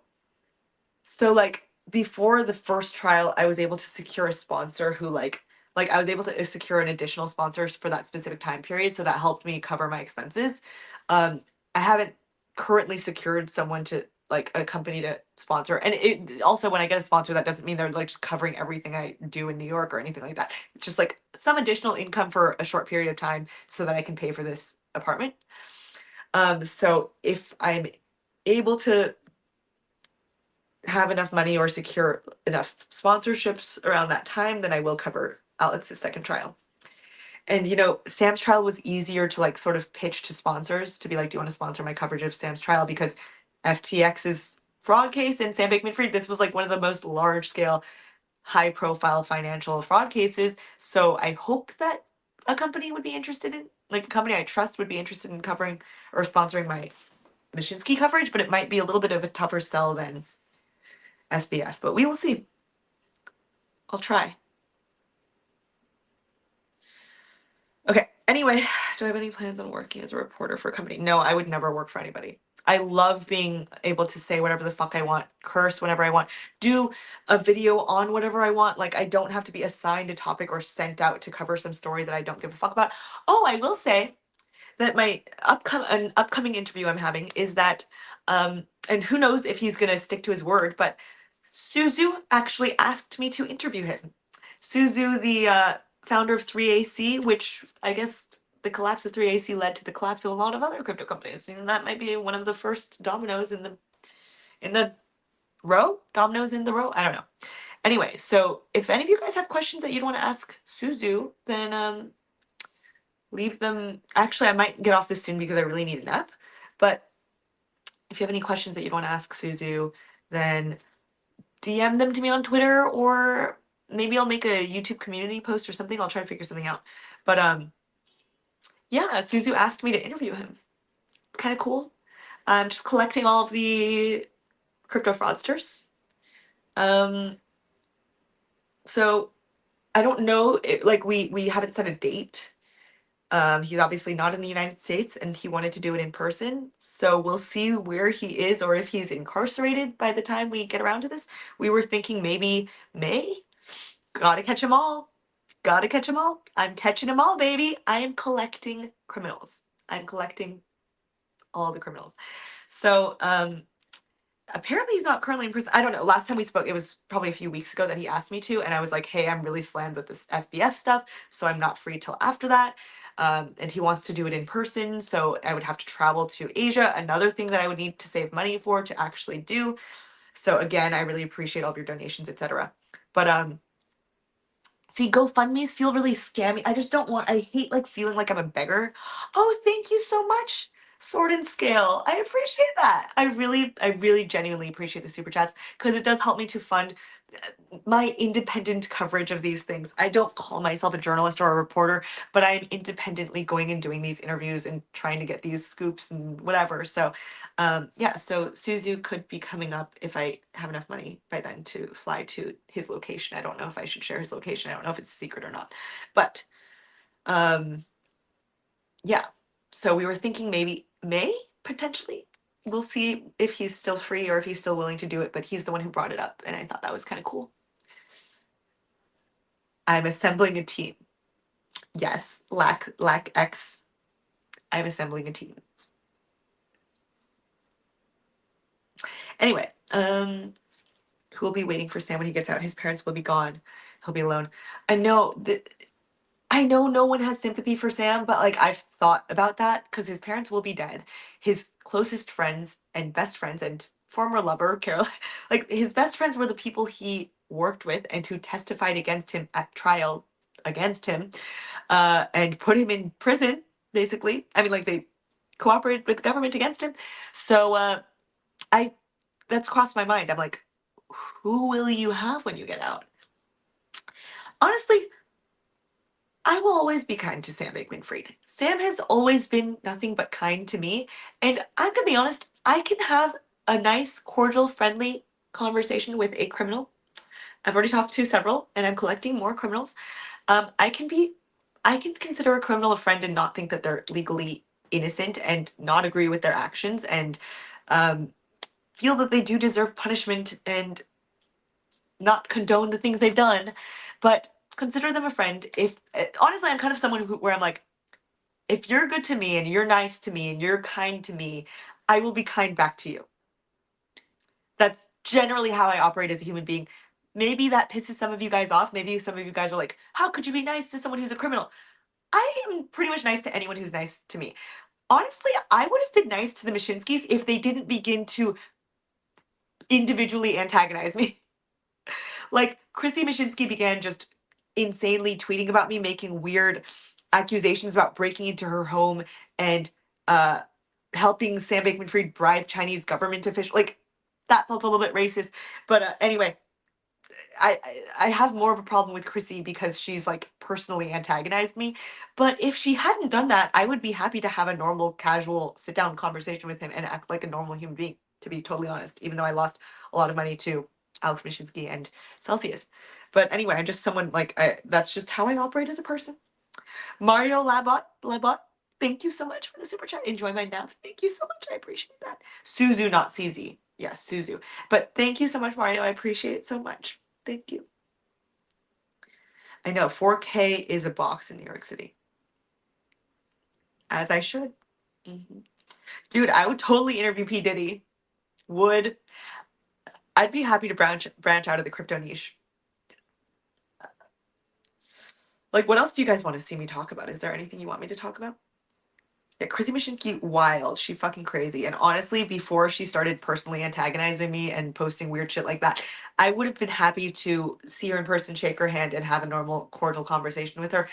So like before the first trial, I was able to secure a sponsor who like I was able to secure an additional sponsors for that specific time period, so that helped me cover my expenses. I haven't currently secured someone to like a company to sponsor, and it also when I get a sponsor, that doesn't mean they're like just covering everything I do in New York or anything like that. It's just like some additional income for a short period of time so that I can pay for this apartment. So if I'm able to have enough money or secure enough sponsorships around that time, then I will cover Alex's second trial. And Sam's trial was easier to like sort of pitch to sponsors to be like, do you want to sponsor my coverage of Sam's trial? Because FTX's fraud case and Sam Bankman-Fried, this was like one of the most large scale, high profile financial fraud cases. So I hope that a company would be interested in, like a company I trust would be interested in covering or sponsoring my Mashinsky coverage, but it might be a little bit of a tougher sell than SBF, but we will see. I'll try. Okay. Anyway, do I have any plans on working as a reporter for a company? No, I would never work for anybody. I love being able to say whatever the fuck I want, curse whenever I want, do a video on whatever I want. Like, I don't have to be assigned a topic or sent out to cover some story that I don't give a fuck about. Oh, I will say that my upcoming interview I'm having is that, and who knows if he's gonna stick to his word, but Suzu actually asked me to interview him. Suzu, the founder of 3AC, which I guess the collapse of 3AC led to the collapse of a lot of other crypto companies, and that might be one of the first dominoes in the row. Dominoes in the row. I don't know. Anyway, so if any of you guys have questions that you'd want to ask Suzu, then leave them. Actually, I might get off this soon because I really need a nap. But if you have any questions that you'd want to ask Suzu, then DM them to me on Twitter, or maybe I'll make a YouTube community post or something. I'll try to figure something out. But yeah, Suzu asked me to interview him. It's kind of cool. I'm just collecting all of the crypto fraudsters. Um, so I don't know. Like we haven't set a date. He's obviously not in the United States, and he wanted to do it in person. So we'll see where he is, or if he's incarcerated by the time we get around to this. We were thinking maybe May. Gotta catch them all. Gotta catch them all. I'm catching them all, baby. I am collecting criminals. I'm collecting all the criminals. So, apparently he's not currently in prison. I don't know. Last time we spoke, it was probably a few weeks ago that he asked me to, and I was like, hey, I'm really slammed with this SBF stuff, so I'm not free till after that. And he wants to do it in person, so I would have to travel to Asia, another thing that I would need to save money for to actually do. So again, I really appreciate all of your donations, etc. But see, GoFundMe's feel really scammy. I just don't want, I hate like feeling like I'm a beggar. Oh, thank you so much, Sword and Scale. I appreciate that. I really genuinely appreciate the super chats because it does help me to fund my independent coverage of these things. I don't call myself a journalist or a reporter, but I'm independently going and doing these interviews and trying to get these scoops and whatever. So, yeah, so Suzu could be coming up if I have enough money by then to fly to his location. I don't know if I should share his location. I don't know if it's a secret or not. But, um, yeah, so we were thinking maybe May, potentially. We'll see if he's still free or if he's still willing to do it, but he's the one who brought it up, and I thought that was kind of cool. I'm assembling a team. Yes, lack X. I'm assembling a team. Anyway, who will be waiting for Sam when he gets out? His parents will be gone. He'll be alone. I know that I know no one has sympathy for Sam, but like I've thought about that because his parents will be dead. His closest friends and best friends and former lover, Carol, like his best friends were the people he worked with and who testified against him at trial against him, and put him in prison, basically. I mean, like they cooperated with the government against him. So I that's crossed my mind. I'm like, who will you have when you get out? Honestly, I will always be kind to Sam Bankman-Fried. Sam has always been nothing but kind to me, and I'm gonna be honest. I can have a nice, cordial, friendly conversation with a criminal. I've already talked to several, and I'm collecting more criminals. I can be, I can consider a criminal a friend and not think that they're legally innocent and not agree with their actions and um, feel that they do deserve punishment and not condone the things they've done, but consider them a friend. If honestly, I'm kind of someone where I'm like, if you're good to me and you're nice to me and you're kind to me, I will be kind back to you. That's generally how I operate as a human being. Maybe that pisses some of you guys off. Maybe some of you guys are like, how could you be nice to someone who's a criminal? I am pretty much nice to anyone who's nice to me. Honestly, I would have been nice to the Mashinskis if they didn't begin to individually antagonize me. Like Chrissy Mashinsky began just insanely tweeting about me, making weird accusations about breaking into her home and uh, helping Sam Bankman-Fried bribe Chinese government officials. Like, that felt a little bit racist. But anyway, I have more of a problem with Chrissy because she's like personally antagonized me. But if she hadn't done that, I would be happy to have a normal, casual, sit down conversation with him and act like a normal human being, to be totally honest, even though I lost a lot of money to Alex Mashinsky and Celsius. But anyway, I'm just someone like, that's just how I operate as a person. Mario Labot, thank you so much for the super chat. Enjoy my nap. Thank you so much. I appreciate that. Suzu, not CZ. Yes, Suzu. But thank you so much, Mario. I appreciate it so much. Thank you. I know 4K is a box in New York City. As I should. Mhm. Dude, I would totally interview P. Diddy. Would. I'd be happy to branch out of the crypto niche. Like, what else do you guys want to see me talk about? Is there anything you want me to talk about? Yeah, Chrissy Mashinsky, wild. She fucking crazy. And honestly, before she started personally antagonizing me and posting weird shit like that, I would have been happy to see her in person, shake her hand, and have a normal, cordial conversation with her.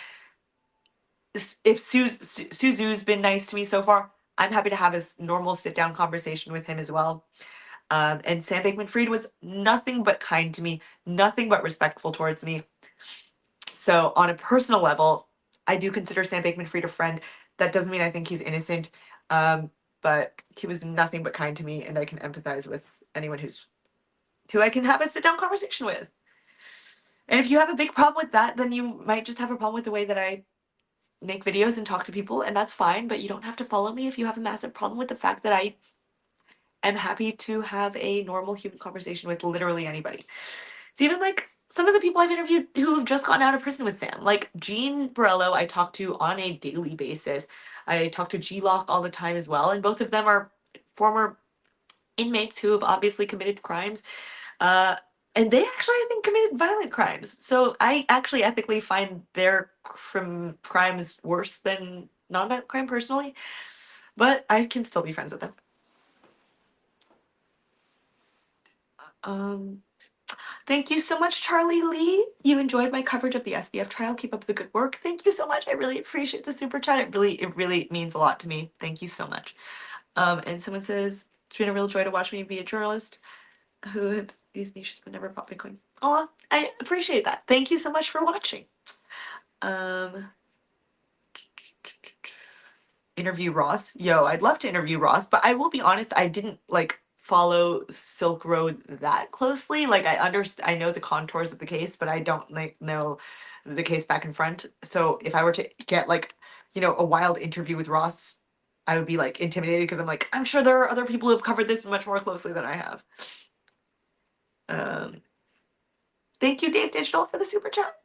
If Suzu's been nice to me so far, I'm happy to have a normal sit down conversation with him as well. And Sam Bankman-Fried was nothing but kind to me, nothing but respectful towards me. So on a personal level, I do consider Sam Bankman-Fried a friend. That doesn't mean I think he's innocent, but he was nothing but kind to me, and I can empathize with anyone who I can have a sit down conversation with. And if you have a big problem with that, then you might just have a problem with the way that I make videos and talk to people, and that's fine. But you don't have to follow me if you have a massive problem with the fact that I am happy to have a normal human conversation with literally anybody. It's even like some of the people I've interviewed who have just gotten out of prison with Sam, like Jean Borello, I talk to on a daily basis. I talk to G-Lock all the time as well, and both of them are former inmates who have obviously committed crimes. Uh, and they actually, I think, committed violent crimes. So I actually ethically find their crimes worse than nonviolent crime personally, but I can still be friends with them. Um, Thank you so much, Charlie Lee. You enjoyed my coverage of the SBF trial. Keep up the good work. Thank you so much. I really appreciate the super chat. It really means a lot to me. Thank you so much. And someone says it's been a real joy to watch me be a journalist who have these niches but never bought Bitcoin. Aw, I appreciate that. Thank you so much for watching. Um, Interview Ross. Yo, I'd love to interview Ross, but I will be honest, I didn't like follow Silk Road that closely. Like I know the contours of the case, but I don't like know the case back and front. So if I were to get like, a wild interview with Ross, I would be like intimidated because I'm like, I'm sure there are other people who have covered this much more closely than I have. Um, Thank you, Dave Digital, for the super chat.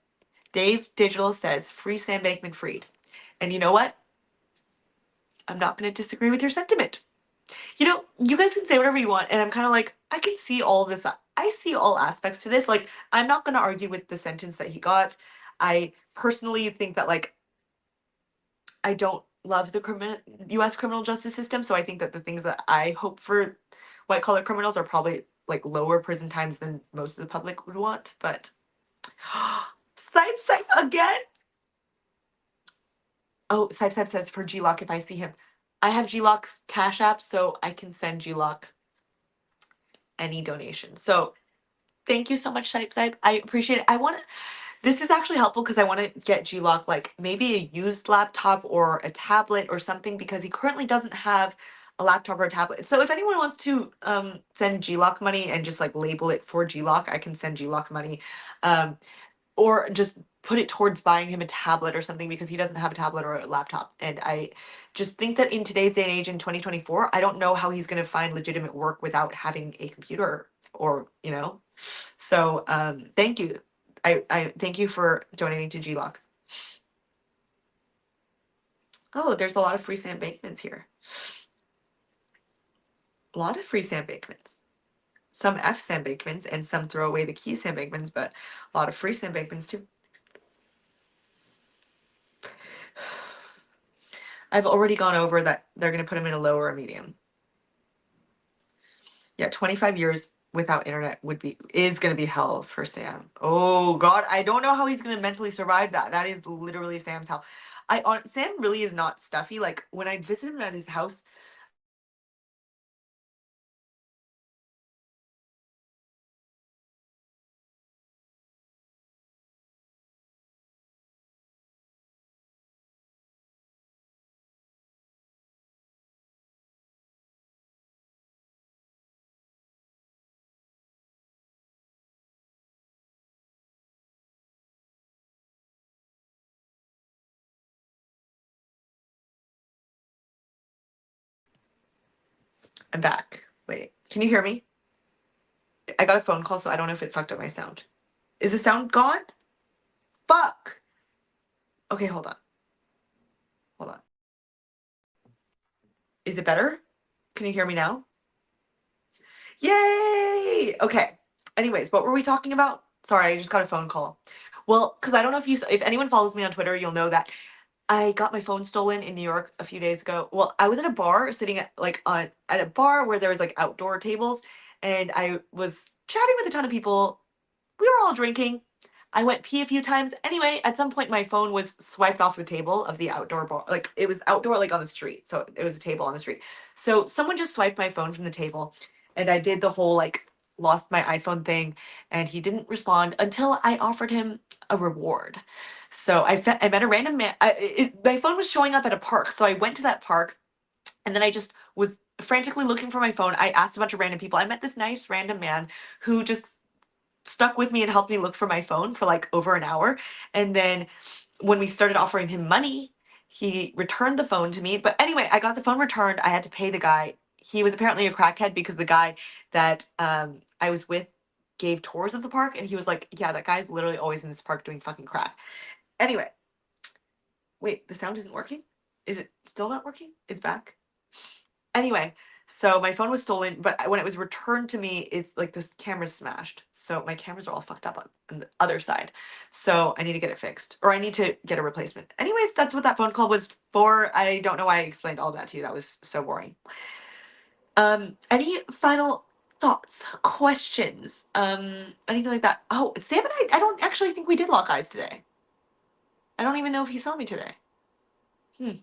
Dave Digital says, free Sam Bankman-Fried. And you know what? I'm not going to disagree with your sentiment. You guys can say whatever you want, and I'm kind of like, I can see all this. I see all aspects to this. Like, I'm not going to argue with the sentence that he got. I personally think that, like, I don't love the U.S. criminal justice system, so I think that the things that I hope for white-collar criminals are probably, like, lower prison times than most of the public would want, but... Sipe again? Oh, Sipe says for G-Lock if I see him. I have G-Lock's Cash App, so I can send G-Lock any donation. So thank you so much, Sipe. I appreciate it. This is actually helpful because I want to get G-Lock like maybe a used laptop or a tablet or something because he currently doesn't have a laptop or a tablet. So if anyone wants to send G-Lock money and just like label it for G-Lock, I can send G-Lock money. Or just put it towards buying him a tablet or something because he doesn't have a tablet or a laptop. And I just think that in today's day and age in 2024, I don't know how he's going to find legitimate work without having a computer or. So thank you. I thank you for donating to G-Lock. Oh, there's a lot of free Sam Bankmans here. A lot of free Sam Bankmans. Some F Sam Bankmans and some throw away the key Sam Bankmans, but a lot of free Sam Bankmans too. I've already gone over that they're going to put him in a low or a medium. Yeah, 25 years without internet is going to be hell for Sam. Oh God, I don't know how he's going to mentally survive that. That is literally Sam's hell. Sam really is not stuffy. Like when I visited him at his house, I'm back. Wait, can you hear me? I got a phone call, so I don't know if it fucked up my sound. Is the sound gone? Fuck. Okay, hold on. Hold on. Is it better? Can you hear me now? Yay! Okay. Anyways, what were we talking about? Sorry, I just got a phone call. Well, because I don't know if anyone follows me on Twitter, you'll know that I got my phone stolen in New York a few days ago. Well, I was at a bar sitting at a bar where there was like outdoor tables, and I was chatting with a ton of people. We were all drinking. I went pee a few times. Anyway, at some point my phone was swiped off the table of the outdoor bar. Like it was outdoor, like on the street. So it was a table on the street. So someone just swiped my phone from the table, and I did the whole like lost my iPhone thing, and he didn't respond until I offered him a reward. So I met a random man. My phone was showing up at a park, so I went to that park, and then I just was frantically looking for my phone. I asked a bunch of random people. I met this nice random man who just stuck with me and helped me look for my phone for like over an hour. And then when we started offering him money, he returned the phone to me. But anyway, I got the phone returned. I had to pay the guy. He was apparently a crackhead because the guy that I was with gave tours of the park, and he was like, "Yeah, that guy's literally always in this park doing fucking crack." Anyway, wait, the sound isn't working? Is it still not working? It's back. Anyway, so my phone was stolen, but when it was returned to me, it's like this camera's smashed. So my cameras are all fucked up on the other side. So I need to get it fixed, or I need to get a replacement. Anyways, that's what that phone call was for. I don't know why I explained all that to you. That was so boring. Any final thoughts, questions, anything like that? Oh, Sam and I don't actually think we did lock eyes today. I don't even know if he saw me today. Hmm.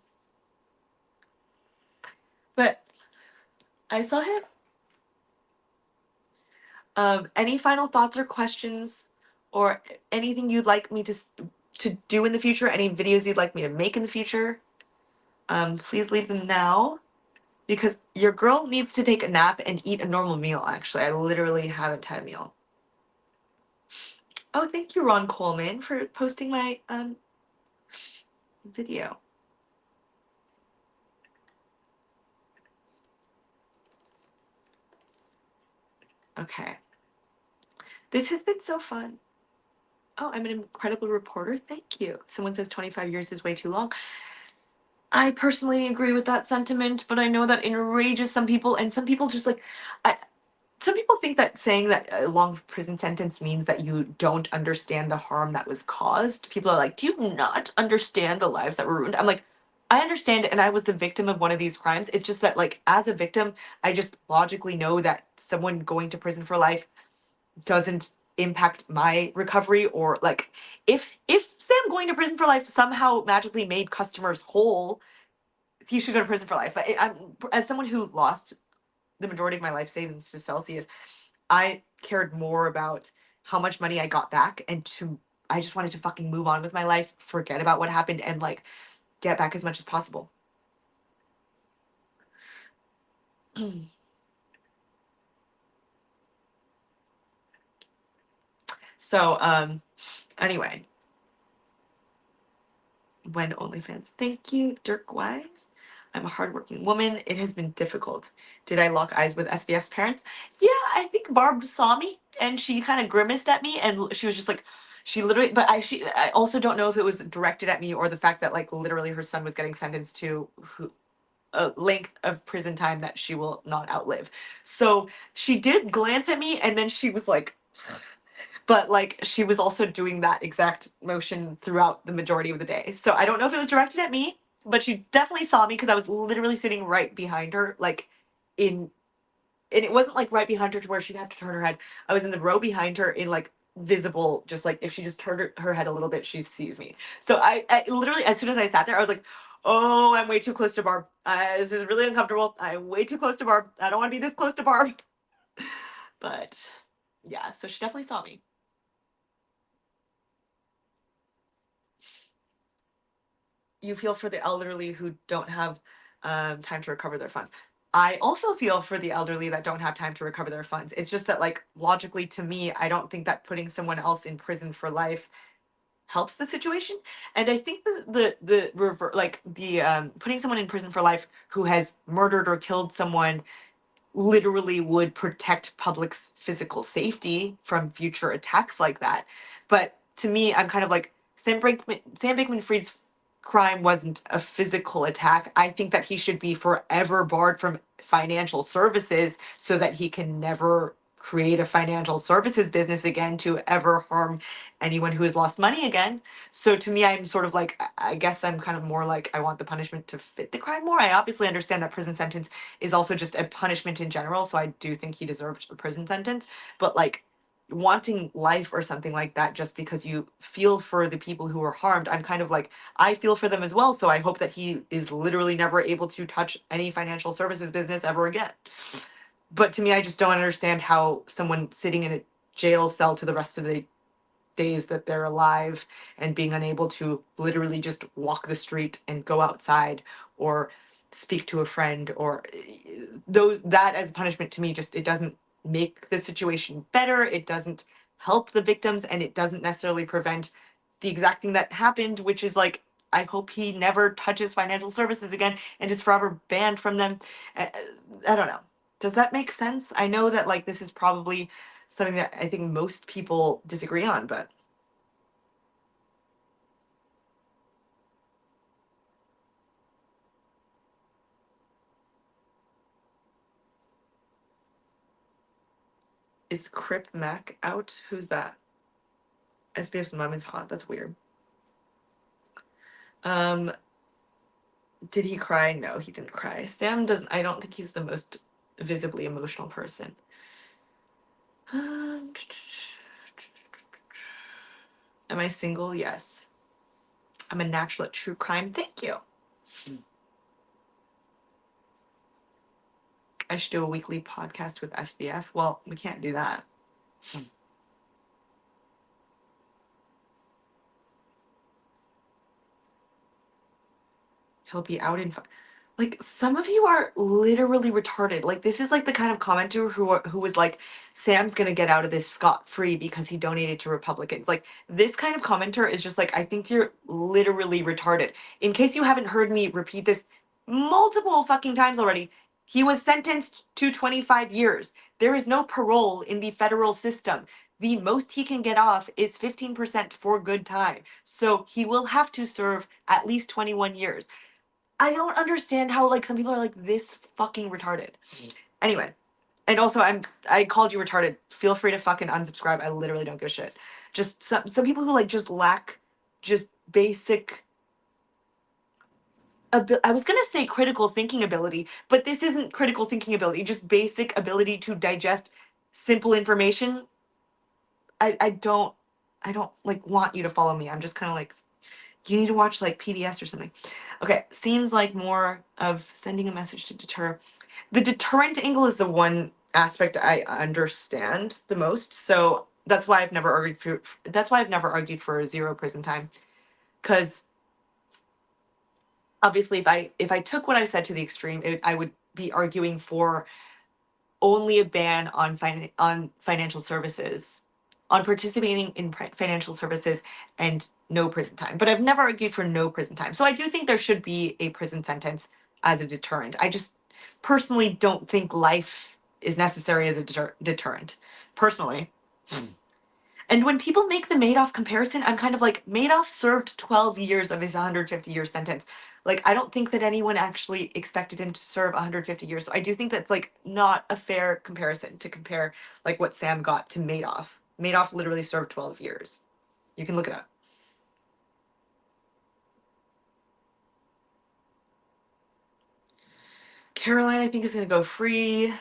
But I saw him. Any final thoughts or questions, or anything you'd like me to do in the future? Any videos you'd like me to make in the future? Please leave them now, because your girl needs to take a nap and eat a normal meal. Actually, I literally haven't had a meal. Oh, thank you, Ron Coleman, for posting my video. Okay, this has been so fun. Oh, I'm an incredible reporter. Thank you. Someone says 25 years is way too long. I personally agree with that sentiment, but I know that enrages some people, and some people just like, I, some people think that saying that a long prison sentence means that you don't understand the harm that was caused. People are like, do you not understand the lives that were ruined? I'm like, I understand it, and I was the victim of one of these crimes. It's just that, like, as a victim, I just logically know that someone going to prison for life doesn't impact my recovery, or like if Sam going to prison for life somehow magically made customers whole, he should go to prison for life. But I'm, as someone who lost the majority of my life savings to Celsius, I cared more about how much money I got back, and to I just wanted to fucking move on with my life, forget about what happened, and like get back as much as possible. So anyway, when OnlyFans. Thank you, Dirk Wise. I'm a hardworking woman. It has been difficult. Did I lock eyes with SBF's parents? Yeah, I think Barb saw me and she kind of grimaced at me, and she was just like, she literally, but I also don't know if it was directed at me or the fact that like literally her son was getting sentenced to a length of prison time that she will not outlive. So she did glance at me, and then she was like, but like she was also doing that exact motion throughout the majority of the day. So I don't know if it was directed at me, but she definitely saw me because I was literally sitting right behind her, like in, and it wasn't like right behind her to where she'd have to turn her head. I was in the row behind her in like visible, just like if she just turned her head a little bit, she sees me. So I literally, as soon as I sat there, I was like, oh, I'm way too close to Barb. This is really uncomfortable. I'm way too close to Barb. I don't want to be this close to Barb. But yeah, so she definitely saw me. You feel for the elderly who don't have time to recover their funds. I also feel for the elderly that don't have time to recover their funds. It's just that, like, logically to me, I don't think that putting someone else in prison for life helps the situation. And I think like the putting someone in prison for life who has murdered or killed someone literally would protect public's physical safety from future attacks like that. But to me, I'm kind of like Sam Bankman-Fried's crime wasn't a physical attack. I think that he should be forever barred from financial services so that he can never create a financial services business again to ever harm anyone who has lost money again. So to me, I'm sort of like, I guess I'm kind of more like, I want the punishment to fit the crime more. I obviously understand that prison sentence is also just a punishment in general. So I do think he deserved a prison sentence. But like wanting life or something like that just because you feel for the people who were harmed, I'm kind of like, I feel for them as well. So I hope that he is literally never able to touch any financial services business ever again. But to me, I just don't understand how someone sitting in a jail cell to the rest of the days that they're alive and being unable to literally just walk the street and go outside or speak to a friend or those, that as punishment to me, just it doesn't make the situation better, it doesn't help the victims, and it doesn't necessarily prevent the exact thing that happened, which is like, I hope he never touches financial services again and is forever banned from them. I don't know, does that make sense? I know that like this is probably something that I think most people disagree on, but is Crip Mac out? Who's that? SBF's mom is hot. That's weird. Um, did he cry? No, he didn't cry. Sam doesn't. I don't think he's the most visibly emotional person. Am I single? Yes. I'm a natural at true crime. Thank you. I should do a weekly podcast with SBF. Well, we can't do that. He'll be out in like some of you are literally retarded. Like this is like the kind of commenter who was like, Sam's gonna get out of this scot-free because he donated to Republicans. Like this kind of commenter is just like, I think you're literally retarded. In case you haven't heard me repeat this multiple fucking times already, he was sentenced to 25 years. There is no parole in the federal system. The most he can get off is 15% for good time. So he will have to serve at least 21 years. I don't understand how like some people are like this fucking retarded. Anyway, and also I called you retarded. Feel free to fucking unsubscribe. I literally don't give a shit. Just some people who like just lack just basic I was gonna say critical thinking ability, but this isn't critical thinking ability. Just basic ability to digest simple information. I don't like want you to follow me. I'm just kind of like you need to watch like PBS or something. Okay, seems like more of sending a message to deter. The deterrent angle is the one aspect I understand the most. So that's why I've never argued for zero prison time. Because obviously if I took what I said to the extreme, I would be arguing for only a ban on financial services, on participating in financial services, and no prison time. But I've never argued for no prison time. So I do think there should be a prison sentence as a deterrent. I just personally don't think life is necessary as a deterrent. Personally. And when people make the Madoff comparison, I'm kind of like, Madoff served 12 years of his 150-year sentence. Like, I don't think that anyone actually expected him to serve 150 years. So I do think that's like not a fair comparison to compare like what Sam got to Madoff. Madoff literally served 12 years. You can look it up. Caroline, I think, is going to go free.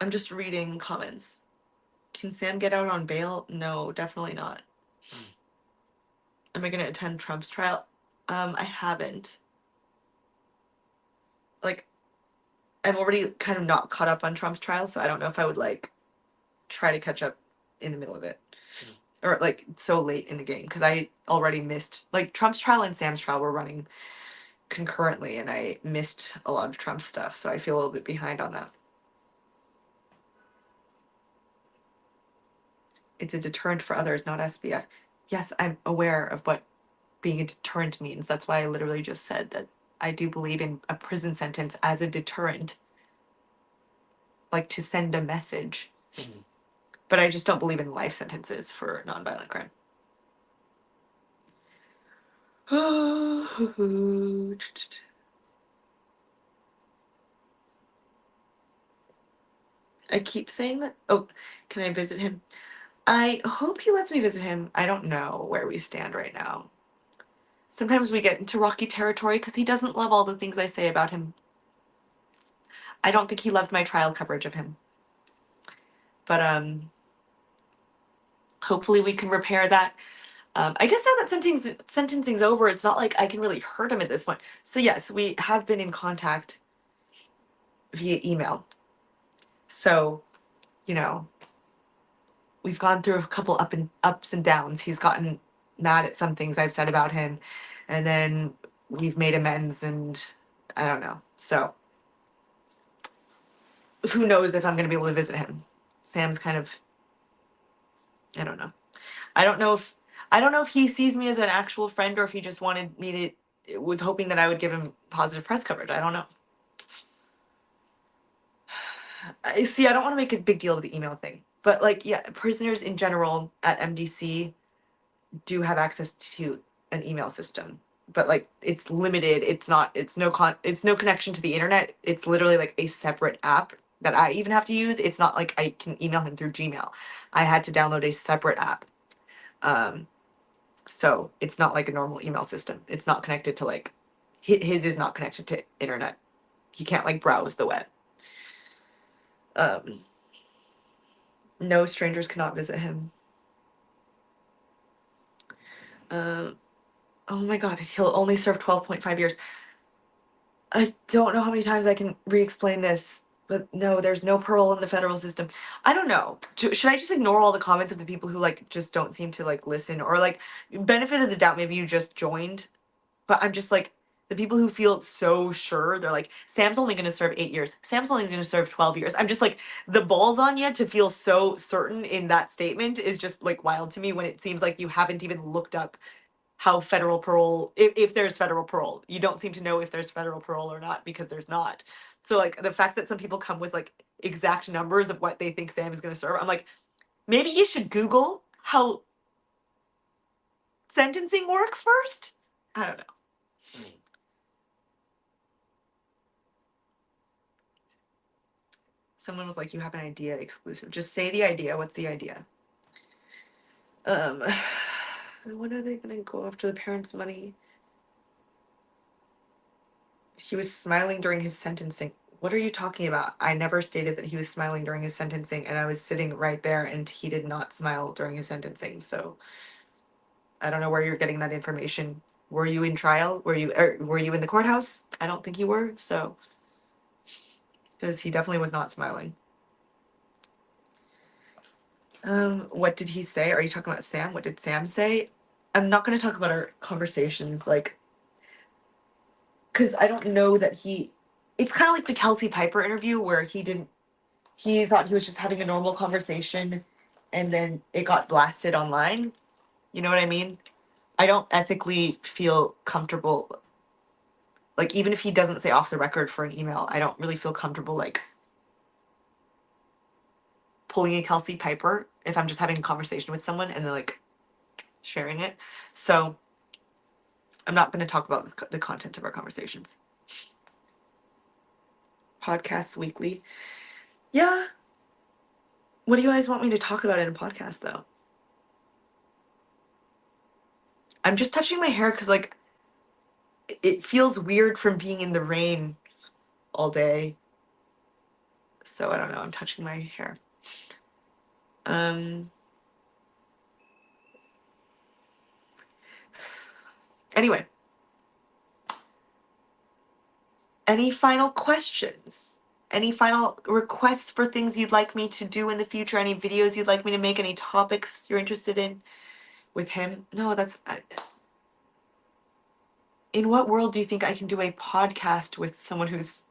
I'm just reading comments. Can Sam get out on bail? No, definitely not. Am I going to attend Trump's trial? I haven't. Like, I'm already kind of not caught up on Trump's trial, so I don't know if I would like try to catch up in the middle of it. Or like so late in the game, because I already missed, like, Trump's trial and Sam's trial were running concurrently, and I missed a lot of Trump's stuff, so I feel a little bit behind on that. It's a deterrent for others, not SBF. Yes, I'm aware of what being a deterrent means. That's why I literally just said that I do believe in a prison sentence as a deterrent, like to send a message. But I just don't believe in life sentences for nonviolent crime. I keep saying that. Oh, can I visit him? I hope he lets me visit him. I don't know where we stand right now. Sometimes we get into rocky territory because he doesn't love all the things I say about him. I don't think he loved my trial coverage of him. But hopefully we can repair that. I guess now that sentencing's over, it's not like I can really hurt him at this point. So yes, we have been in contact via email. So, you know, we've gone through a couple ups and downs. He's gotten mad at some things I've said about him, and then we've made amends, and I don't know. So who knows if I'm going to be able to visit him. Sam's kind of, I don't know. I don't know if he sees me as an actual friend or if he just wanted me to, was hoping that I would give him positive press coverage. I don't know. I see. I don't want to make a big deal of the email thing, but like, yeah, prisoners in general at MDC do have access to an email system, but like it's limited. It's not. It's no connection to the internet. It's literally like a separate app that I even have to use. It's not like I can email him through Gmail. I had to download a separate app. So it's not like a normal email system. It's not connected to like his is not connected to internet. He can't like browse the web. Um, no, strangers cannot visit him. Um, oh my God, he'll only serve 12.5 years. I don't know how many times I can re-explain this, but no, there's no parole in the federal system. I don't know. Should I just ignore all the comments of the people who like just don't seem to like listen, or like benefit of the doubt, maybe you just joined, but I'm just like the people who feel so sure, they're like, Sam's only gonna serve 8 years. Sam's only gonna serve 12 years. I'm just like, the balls on you to feel so certain in that statement is just like wild to me when it seems like you haven't even looked up how federal parole, if there's federal parole. You don't seem to know if there's federal parole or not because there's not. So like the fact that some people come with like exact numbers of what they think Sam is gonna serve, I'm like, maybe you should Google how sentencing works first. I don't know. Someone was like, you have an idea exclusive. Just say the idea. What's the idea? Um, when are they gonna go after the parents' money? He was smiling during his sentencing. What are you talking about? I never stated that he was smiling during his sentencing, and I was sitting right there, and he did not smile during his sentencing. So I don't know where you're getting that information. Were you in trial? Were you in the courthouse? I don't think you were. So because he definitely was not smiling. What did he say? Are you talking about Sam? What did Sam say? I'm not going to talk about our conversations, like, because I don't know that he. It's kind of like the Kelsey Piper interview where he thought he was just having a normal conversation, and then it got blasted online. You know what I mean? I don't ethically feel comfortable. Like, even if he doesn't say off the record for an email, I don't really feel comfortable, like, pulling a Kelsey Piper if I'm just having a conversation with someone and then, like, sharing it. So I'm not going to talk about the content of our conversations. Podcasts weekly. Yeah. What do you guys want me to talk about in a podcast, though? I'm just touching my hair because, like, it feels weird from being in the rain all day. So I don't know. I'm touching my hair. Um, anyway, any final questions? Any final requests for things you'd like me to do in the future? Any videos you'd like me to make? Any topics you're interested in with him? No, in what world do you think I can do a podcast with someone who's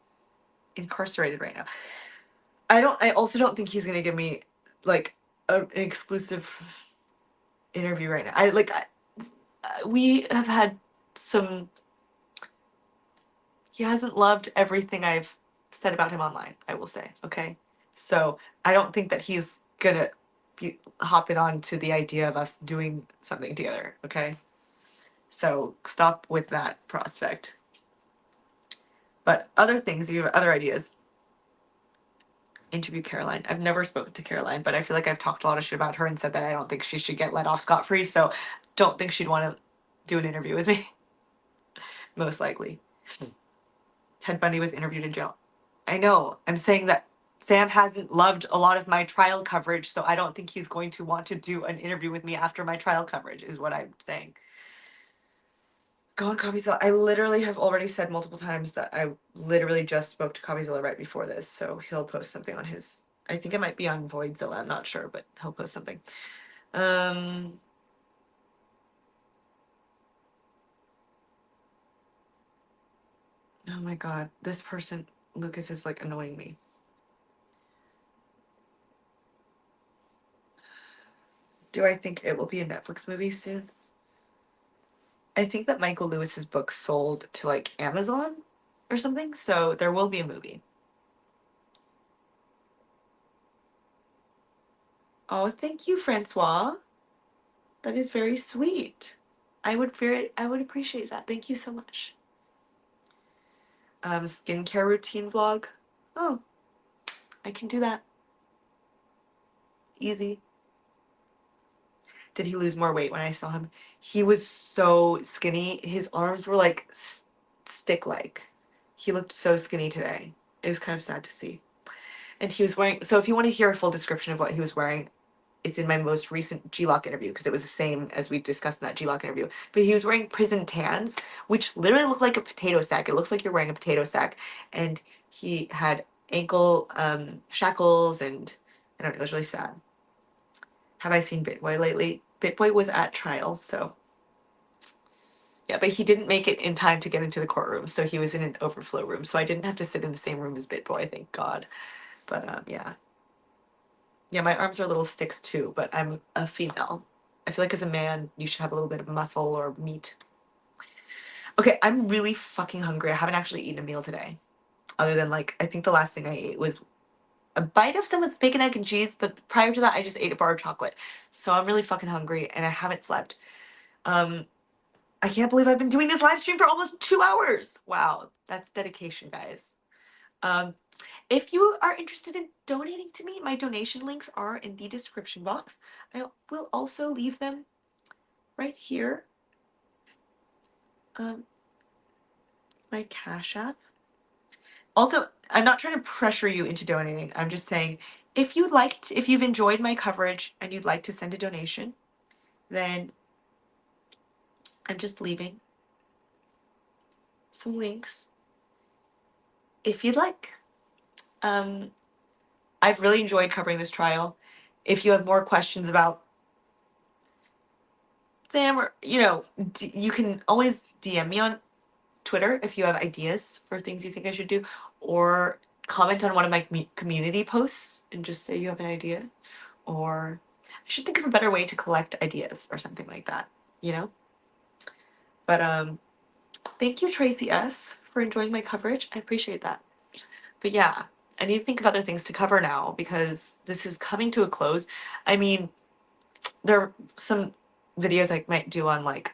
incarcerated right now? I also don't think he's gonna give me like an exclusive interview right now. We have had some. He hasn't loved everything I've said about him online, I will say. Okay, so I don't think that he's gonna be hopping on to the idea of us doing something together. Okay, so stop with that prospect. But other things, you have other ideas. Interview Caroline. I've never spoken to Caroline, but I feel like I've talked a lot of shit about her and said that I don't think she should get let off scot-free, so don't think she'd want to do an interview with me. Most likely. Ted Bundy was interviewed in jail. I know. I'm saying that Sam hasn't loved a lot of my trial coverage, so I don't think he's going to want to do an interview with me after my trial coverage, is what I'm saying. Go on Coffeezilla. I literally have already said multiple times that I literally just spoke to Coffeezilla right before this, so he'll post something on his. I think it might be on Voidzilla. I'm not sure, but he'll post something. Oh my god, this person, Lucas, is like annoying me. Do I think it will be a Netflix movie soon? I think that Michael Lewis's book sold to like Amazon or something, so there will be a movie. Oh, thank you, Francois. That is very sweet. I would appreciate that. Thank you so much. Skincare routine vlog. Oh, I can do that. Easy. Did he lose more weight when I saw him? He was so skinny. His arms were like stick-like. He looked so skinny today. It was kind of sad to see. And he was wearing, so if you want to hear a full description of what he was wearing, it's in my most recent G-Lock interview because it was the same as we discussed in that G-Lock interview. But he was wearing prison tans, which literally look like a potato sack. It looks like you're wearing a potato sack. And he had ankle shackles, and I don't know, it was really sad. Have I seen Bitboy lately? Bitboy was at trial, so yeah, but he didn't make it in time to get into the courtroom, so he was in an overflow room. So I didn't have to sit in the same room as Bitboy, thank God. But yeah. Yeah, my arms are little sticks too, but I'm a female. I feel like as a man, you should have a little bit of muscle or meat. Okay, I'm really fucking hungry. I haven't actually eaten a meal today. Other than like, I think the last thing I ate was a bite of someone's bacon, egg, and cheese, but prior to that, I just ate a bar of chocolate. So I'm really fucking hungry and I haven't slept. Um, I can't believe I've been doing this live stream for almost 2 hours. Wow, that's dedication, guys. Um, If you are interested in donating to me, my donation links are in the description box. I will also leave them right here. My Cash App. Also, I'm not trying to pressure you into donating. I'm just saying if if you've enjoyed my coverage and you'd like to send a donation, then I'm just leaving some links if you'd like. Um, I've really enjoyed covering this trial. If you have more questions about Sam, or you can always DM me on Twitter if you have ideas for things you think I should do, or comment on one of my community posts and just say you have an idea. Or I should think of a better way to collect ideas or something like that, you know? But thank you, Tracy F, for enjoying my coverage. I appreciate that. But yeah, I need to think of other things to cover now because this is coming to a close. I mean, there are some videos I might do on like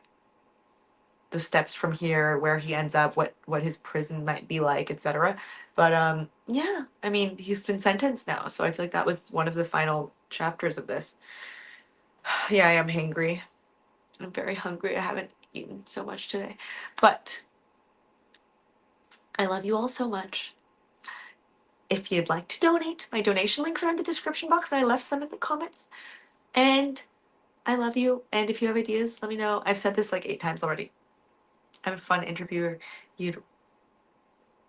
the steps from here, where he ends up, what his prison might be like, etc. But yeah, I mean, he's been sentenced now, so I feel like that was one of the final chapters of this. Yeah, I am hangry. I'm very hungry. I haven't eaten so much today. But I love you all so much. if you'd like to donate, my donation links are in the description box, and I left some in the comments. And I love you. And if you have ideas, let me know. I've said this like 8 times already. I'm a fun interviewer. You'd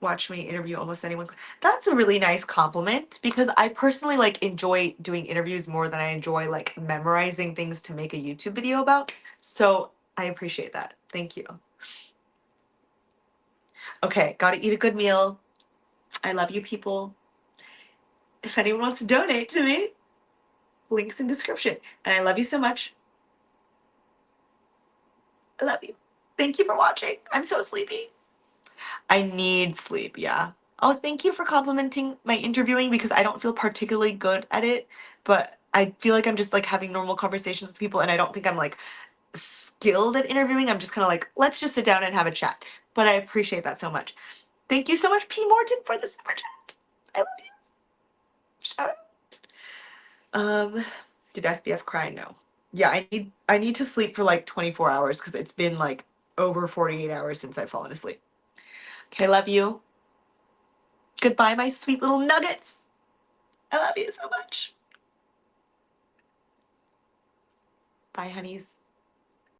watch me interview almost anyone. That's a really nice compliment because I personally like enjoy doing interviews more than I enjoy like memorizing things to make a YouTube video about. So I appreciate that. Thank you. Okay, gotta eat a good meal. I love you people. If anyone wants to donate to me, links in description. And I love you so much. I love you. Thank you for watching. I'm so sleepy. I need sleep, yeah. Oh, thank you for complimenting my interviewing because I don't feel particularly good at it, but I feel like I'm just like having normal conversations with people and I don't think I'm like skilled at interviewing. I'm just kind of like, let's just sit down and have a chat. But I appreciate that so much. Thank you so much, P. Morton, for the super chat. I love you. Shout out. Did SBF cry? No. Yeah, I need to sleep for like 24 hours because it's been like over 48 hours since I've fallen asleep. Okay, love you. Goodbye, my sweet little nuggets. I love you so much. Bye, honeys.